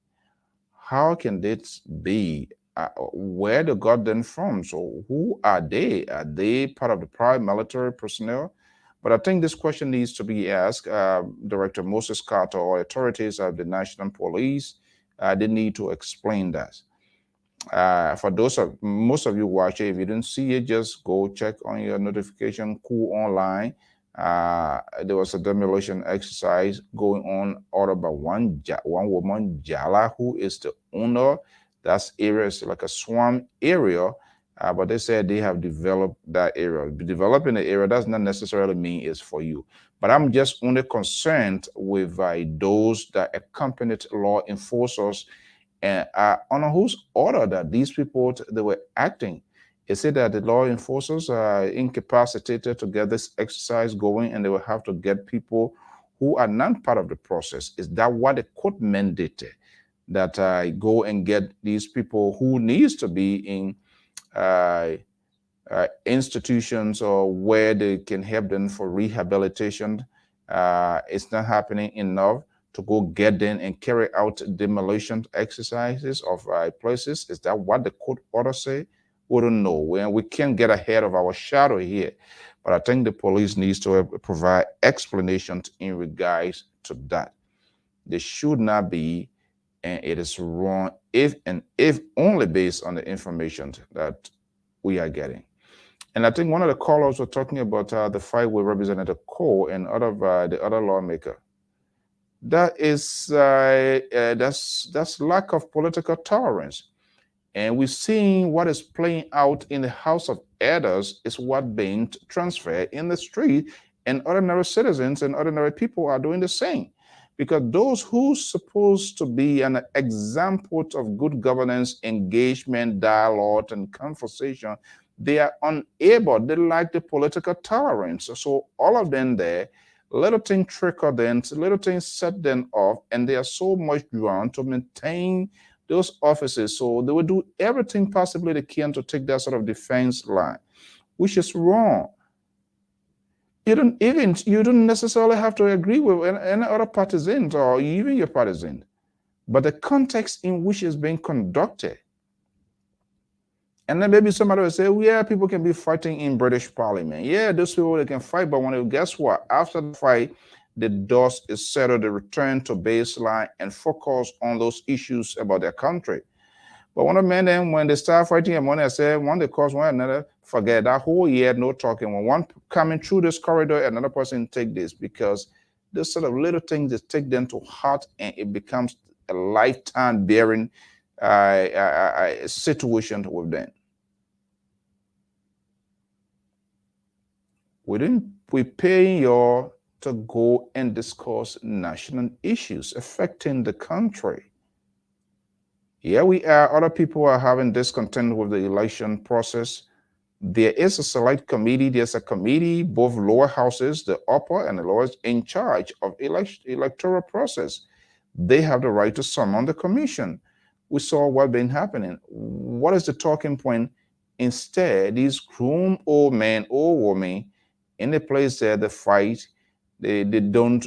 How can this be? Where they got them from? So who are they? Are they part of the private military personnel? But I think this question needs to be asked. Director Moses Carter or authorities of the National Police, they need to explain that. For most of you watching, if you didn't see it, just go check on your notification, Cool Online. There was a demolition exercise going on ordered by one woman, Jala, who is the owner. That area is like a swamp area, but they said they have developed that area. Developing the area does not necessarily mean it's for you. But I'm just only concerned with those that accompanied law enforcers and on whose order that these people they were acting. Is it that the law enforcers are incapacitated to get this exercise going, and they will have to get people who are not part of the process? Is that what the court mandated? That go and get these people who needs to be in institutions or where they can help them for rehabilitation? It's not happening enough to go get them and carry out demolition exercises of places. Is that what the court order say? We don't know. We can't get ahead of our shadow here. But I think the police needs to provide explanations in regards to that. They should not be, and it is wrong if only based on the information that we are getting. And I think one of the callers were talking about the fight with Representative Cole and the other lawmaker. That is that's lack of political tolerance. And we're seeing what is playing out in the House of Elders is what being transferred in the street, and ordinary citizens and ordinary people are doing the same. Because those who's supposed to be an example of good governance, engagement, dialogue, and conversation, they are unable. They lack the political tolerance. So all of them there, little things trickle them, little things set them off, and they are so much drawn to maintain those offices. So they will do everything possibly they can to take that sort of defense line, which is wrong. You don't necessarily have to agree with any other partisans or even your partisan, but the context in which it's being conducted And then maybe somebody will say, well, yeah, people can be fighting in British Parliament. Yeah, those people, they can fight, but guess what? After the fight, the dust is settled, they return to baseline and focus on those issues about their country. But one of men, then when they start fighting, and when I say one they cause one another, forget that whole year, no talking. When one coming through this corridor, another person take this, because this sort of little things that take them to heart, and it becomes a lifetime bearing situation with them. We pay you to go and discuss national issues affecting the country. Here we are, other people are having discontent with the election process. There is a select committee, there's a committee, both lower houses, the upper and the lowest, in charge of electoral process. They have the right to summon the commission. We saw what been happening. What is the talking point? Instead, these grown old men, old women, in the place there, they fight. They don't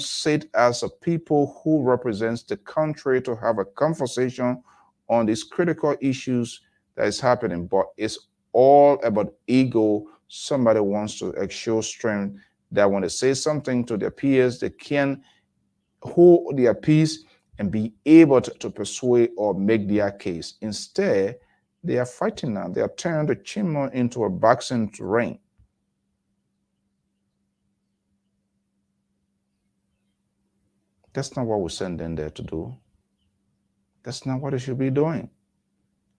sit as a people who represents the country to have a conversation on these critical issues that is happening. But it's all about ego. Somebody wants to show strength, that when they say something to their peers, they can hold their peace and be able to persuade or make their case. Instead, they are fighting now. They are turning the chamber into a boxing ring. That's not what we send them there to do. That's not what they should be doing.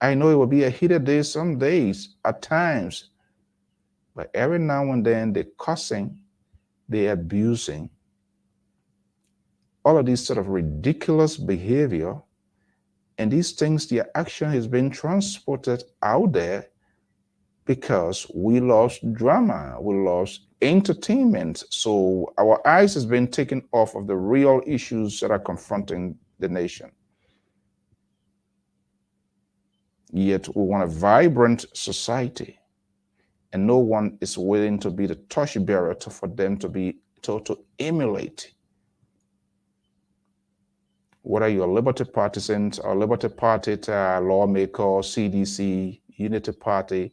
I know it will be a heated day some days, at times, but every now and then they're cussing, they're abusing. All of these sort of ridiculous behavior, and these things, their action has been transported out there because we lost drama, we lost entertainment. So our eyes has been taken off of the real issues that are confronting the nation. Yet we want a vibrant society, and no one is willing to be the torchbearer for them to emulate. Whether you're a Liberty partisan or Liberty Party lawmaker, CDC, Unity Party,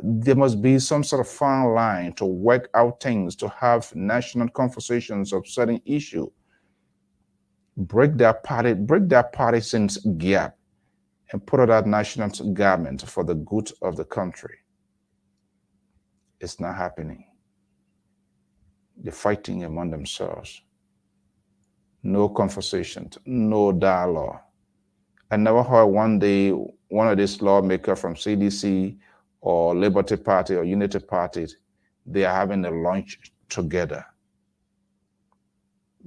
there must be some sort of fine line to work out things, to have national conversations of certain issue. Break that partisan's gap and put out that national government for the good of the country. It's not happening. They're fighting among themselves. No conversation, no dialogue. I never heard one day one of these lawmakers from CDC or Liberty Party or Unity Party, they are having a lunch together.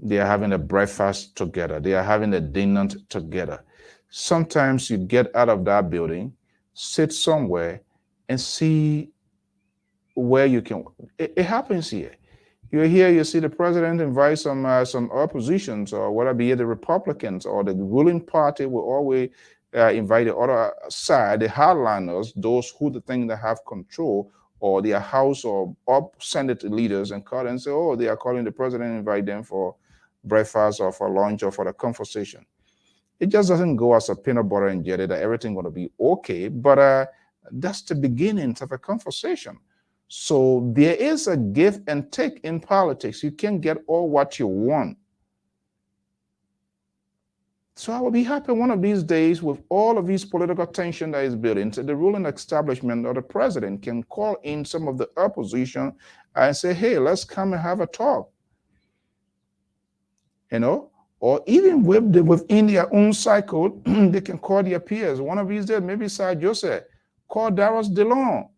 They are having a breakfast together. They are having a dinner together. Sometimes you get out of that building, sit somewhere, and see where you can. It happens here. You're here, you see the president invite some oppositions, or whether be it the Republicans or the ruling party will always invite the other side, the hardliners, those who think they have control, or their House or Senate leaders, and call and say, oh, they are calling the president, invite them for breakfast or for lunch or for the conversation. It just doesn't go as a peanut butter and jelly that everything going to be okay, but that's the beginning of a conversation. So there is a give and take in politics. You can't get all what you want. So I will be happy one of these days, with all of these political tension that is building, the ruling establishment or the president can call in some of the opposition and say, hey, let's come and have a talk. You know, or even within their own cycle, they can call their peers. One of these days, maybe Sir Joseph, call Darius DeLong,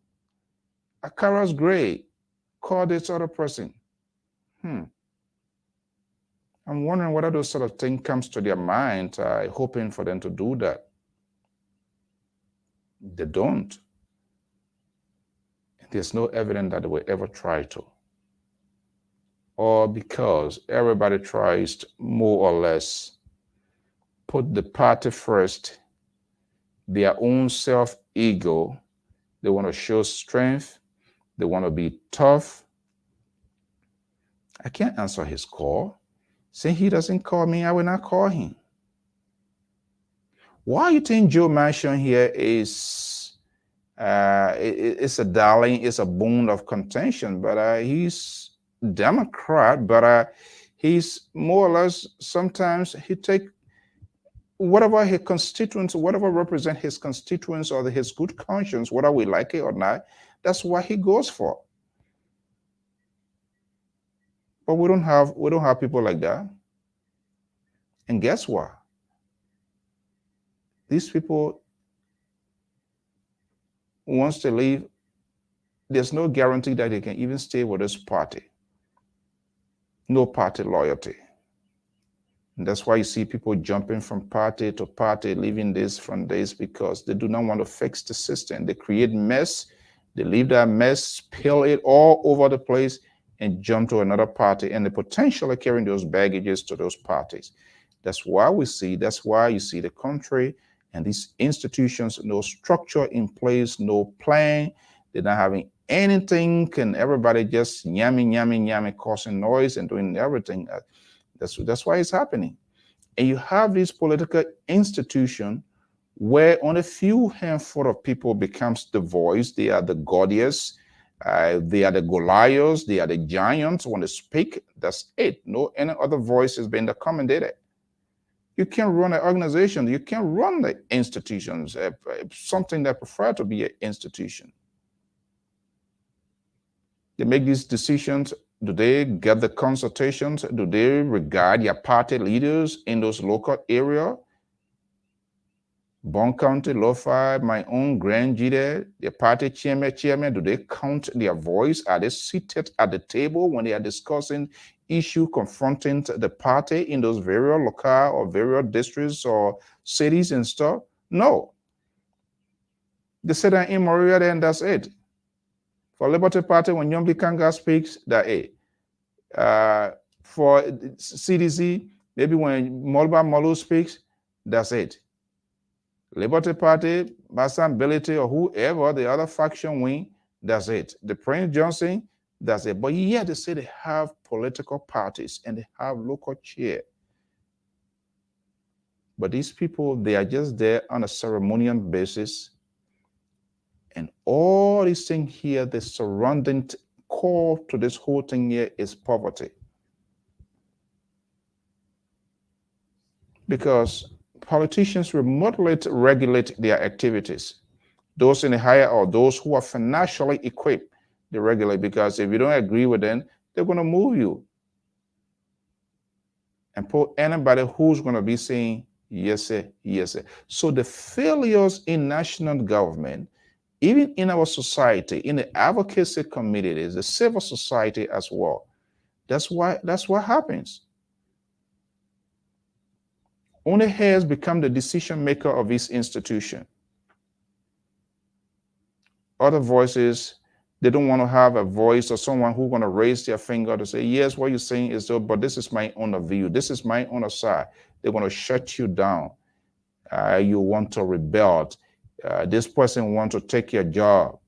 Akaras Gray, call this other person. I'm wondering whether those sort of things comes to their mind, hoping for them to do that. They don't. There's no evidence that they will ever try to. Or because everybody tries to more or less put the party first, their own self-ego. They want to show strength. They want to be tough. I can't answer his call. Saying he doesn't call me, I will not call him. Why you think Joe Manchin here is it's a darling, it's a bone of contention, but he's Democrat, but he's more or less sometimes he take whatever his constituents, whatever represent his constituents or his good conscience, whether we like it or not, that's what he goes for. But we don't have people like that. And guess what? These people wants to leave. There's no guarantee that they can even stay with this party. No party loyalty. And that's why you see people jumping from party to party, leaving this from this, because they do not want to fix the system. They create mess, they leave that mess, spill it all over the place, and jump to another party, and they potentially carrying those baggages to those parties. That's why you see the country and these institutions, no structure in place, no plan, they're not having anything, and everybody just yamming, causing noise and doing everything. That's why it's happening. And you have this political institution where only a few handful of people becomes the voice. They are the Gordians, they are the Goliaths, they are the giants. When they speak, that's it. No any other voice is being accommodated. You can't run an organization. You can't run the institutions, something that prefer to be an institution. They make these decisions. Do they get the consultations? Do they regard their party leaders in those local area? Bon County, Lo-Fi, my own Grand Jide, the party chairman, do they count their voice? Are they seated at the table when they are discussing issue confronting the party in those various local or various districts or cities and stuff? No. They sit down in Moria and that's it. For Liberty Party, when Yombi Kanga speaks, that it. For CDC, maybe when Molba Molu speaks, that's it. Liberty Party, Bassam Bility, or whoever the other faction wing, that's it. The Prince Johnson, that's it. But yeah, they say they have political parties and they have local chair. But these people, they are just there on a ceremonial basis. And all these things here, the surrounding core to this whole thing here is poverty. Because politicians remotely regulate their activities. Those in the higher or those who are financially equipped, they regulate, because if you don't agree with them, they're going to move you. And put anybody who's going to be saying, yes, sir, yes, sir. So the failures in national government, even in our society, in the advocacy communities, the civil society as well, that's what happens. Only has become the decision maker of this institution. Other voices, they don't want to have a voice or someone who's going to raise their finger to say, yes, what you're saying is so, but this is my own view. This is my own side. They're going to shut you down. You want to rebel. This person wants to take your job.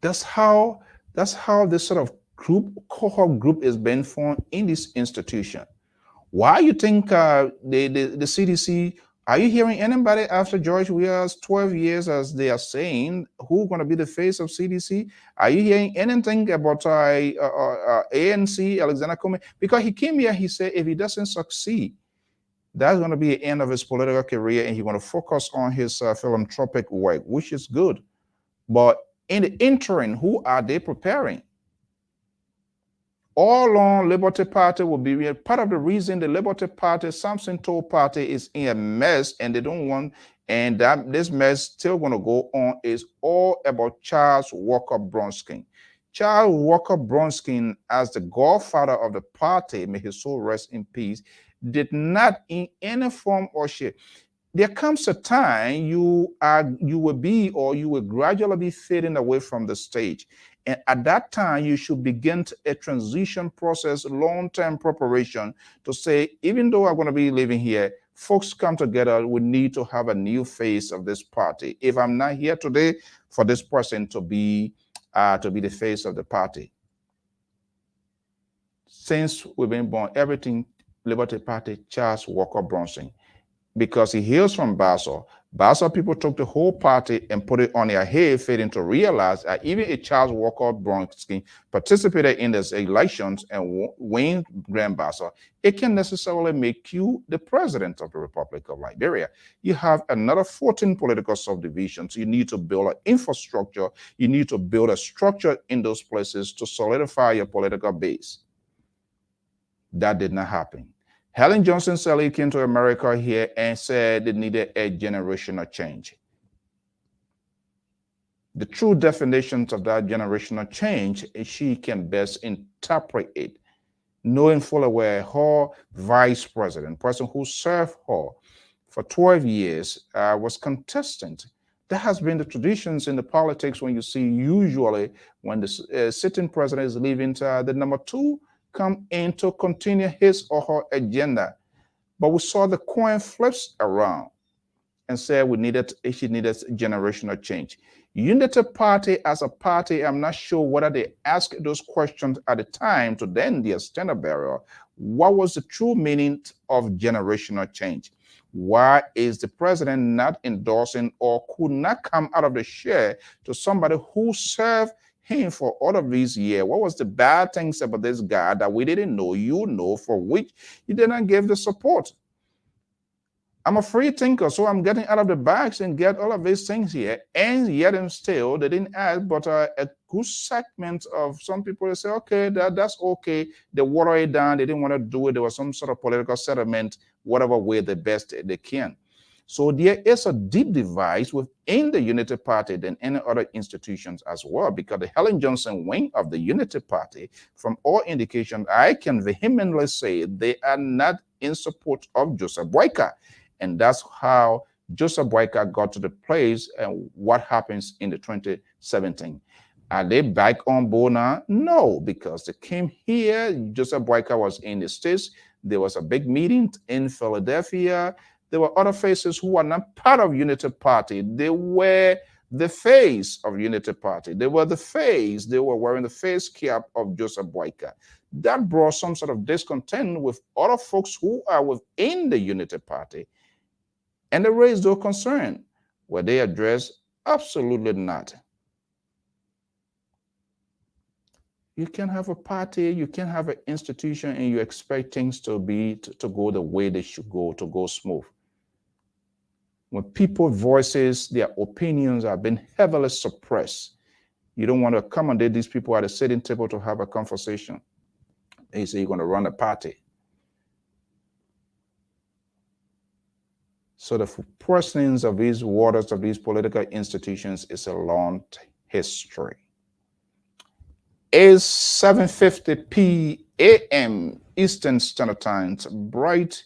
That's how this sort of cohort group is being formed in this institution. Why you think the CDC, are you hearing anybody after George Weah's 12 years, as they are saying, who's going to be the face of CDC? Are you hearing anything about ANC, Alexander Cummings? Because he came here, he said if he doesn't succeed, that's going to be the end of his political career, and he's going to focus on his philanthropic work, which is good. But in the interim, who are they preparing? All along, Liberty Party will be part of the reason the Liberty Party, Samson Toll Party, is in a mess, and they don't want, and that this mess still going to go on, is all about Charles Walker Bronskin. Charles Walker Bronskin, as the godfather of the party, may his soul rest in peace, did not in any form or shape. There comes a time you will gradually be fading away from the stage. And at that time, you should begin a transition process, long-term preparation to say, even though I'm going to be living here, folks come together, we need to have a new face of this party. If I'm not here today, for this person to be the face of the party. Since we've been born, everything Liberty Party, Charles Walker Bronson. because he hails from Basel. Basel people took the whole party and put it on their head, failing to realize that even a Charles Walker Bronski participated in these elections and win Grand Basel, it can necessarily make you the president of the Republic of Liberia. You have another 14 political subdivisions. You need to build an infrastructure. You need to build a structure in those places to solidify your political base. That did not happen. Helen Johnson Sirleaf came to America here and said they needed a generational change. The true definitions of that generational change, she can best interpret it, knowing fully well her vice president, person who served her for 12 years, was contestant. That has been the traditions in the politics when you see usually when the sitting president is leaving, the number two come in to continue his or her agenda. But we saw the coin flips around and said she needed generational change. Unity Party as a party, I'm not sure whether they asked those questions at the time to then their standard bearer. What was the true meaning of generational change? Why is the president not endorsing or could not come out of the chair to somebody who served him for all of these years? What was the bad things about this guy that we didn't know, you know, for which you didn't give the support? I'm a free thinker, so I'm getting out of the box and get all of these things here, and yet and still they didn't add, but a good segment of some people, they say, okay, that's okay. They water it down. They didn't want to do it. There was some sort of political settlement, whatever way the best they can. So there is a deep divide within the Unity Party than any other institutions as well, because the Helen Johnson wing of the Unity Party, from all indications, I can vehemently say they are not in support of Joseph Boyka. And that's how Joseph Boyka got to the place and what happens in the 2017. Are they back on board now? No, because they came here. Joseph Boyka was in the States. There was a big meeting in Philadelphia. There were other faces who were not part of Unity Party. They were the face of Unity Party. They were the face. They were wearing the face cap of Joseph Boyka. That brought some sort of discontent with other folks who are within the Unity Party. And they raised no concern. Were they addressed? Absolutely not. You can have a party, you can have an institution, and you expect things to go the way they should go, to go smooth. When people's voices, their opinions have been heavily suppressed, you don't want to accommodate these people at a sitting table to have a conversation. They say you're going to run a party. So the persons of these waters of these political institutions is a long history. It's 7:50 p.m. Eastern Standard Time. It's bright,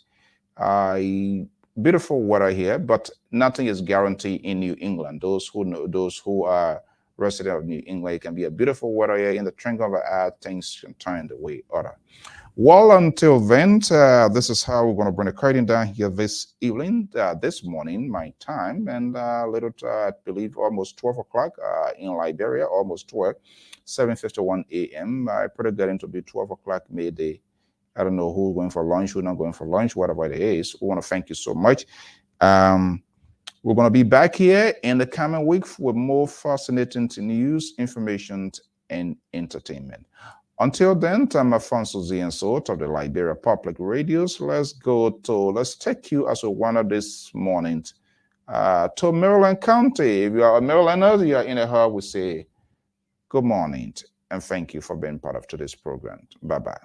beautiful weather here, but nothing is guaranteed in New England. Those who are residents of New England, it can be a beautiful weather here. In the twinkle of an eye, things can turn the way other. Well, until then, this is how we're going to bring the curtain down here this evening, this morning, my time, and I believe almost 12 o'clock in Liberia, almost 12, 7:51 a.m. I pretty getting to be 12 o'clock midday. I don't know who's going for lunch, who's not going for lunch, whatever it is. We want to thank you so much. We're going to be back here in the coming week with more fascinating news, information, and entertainment. Until then, I'm Alfonso Zienso of the Liberia Public Radios. Let's take you as a winner this morning to Maryland County. If you are a Marylander, you are in a hub, we say good morning and thank you for being part of today's program. Bye-bye.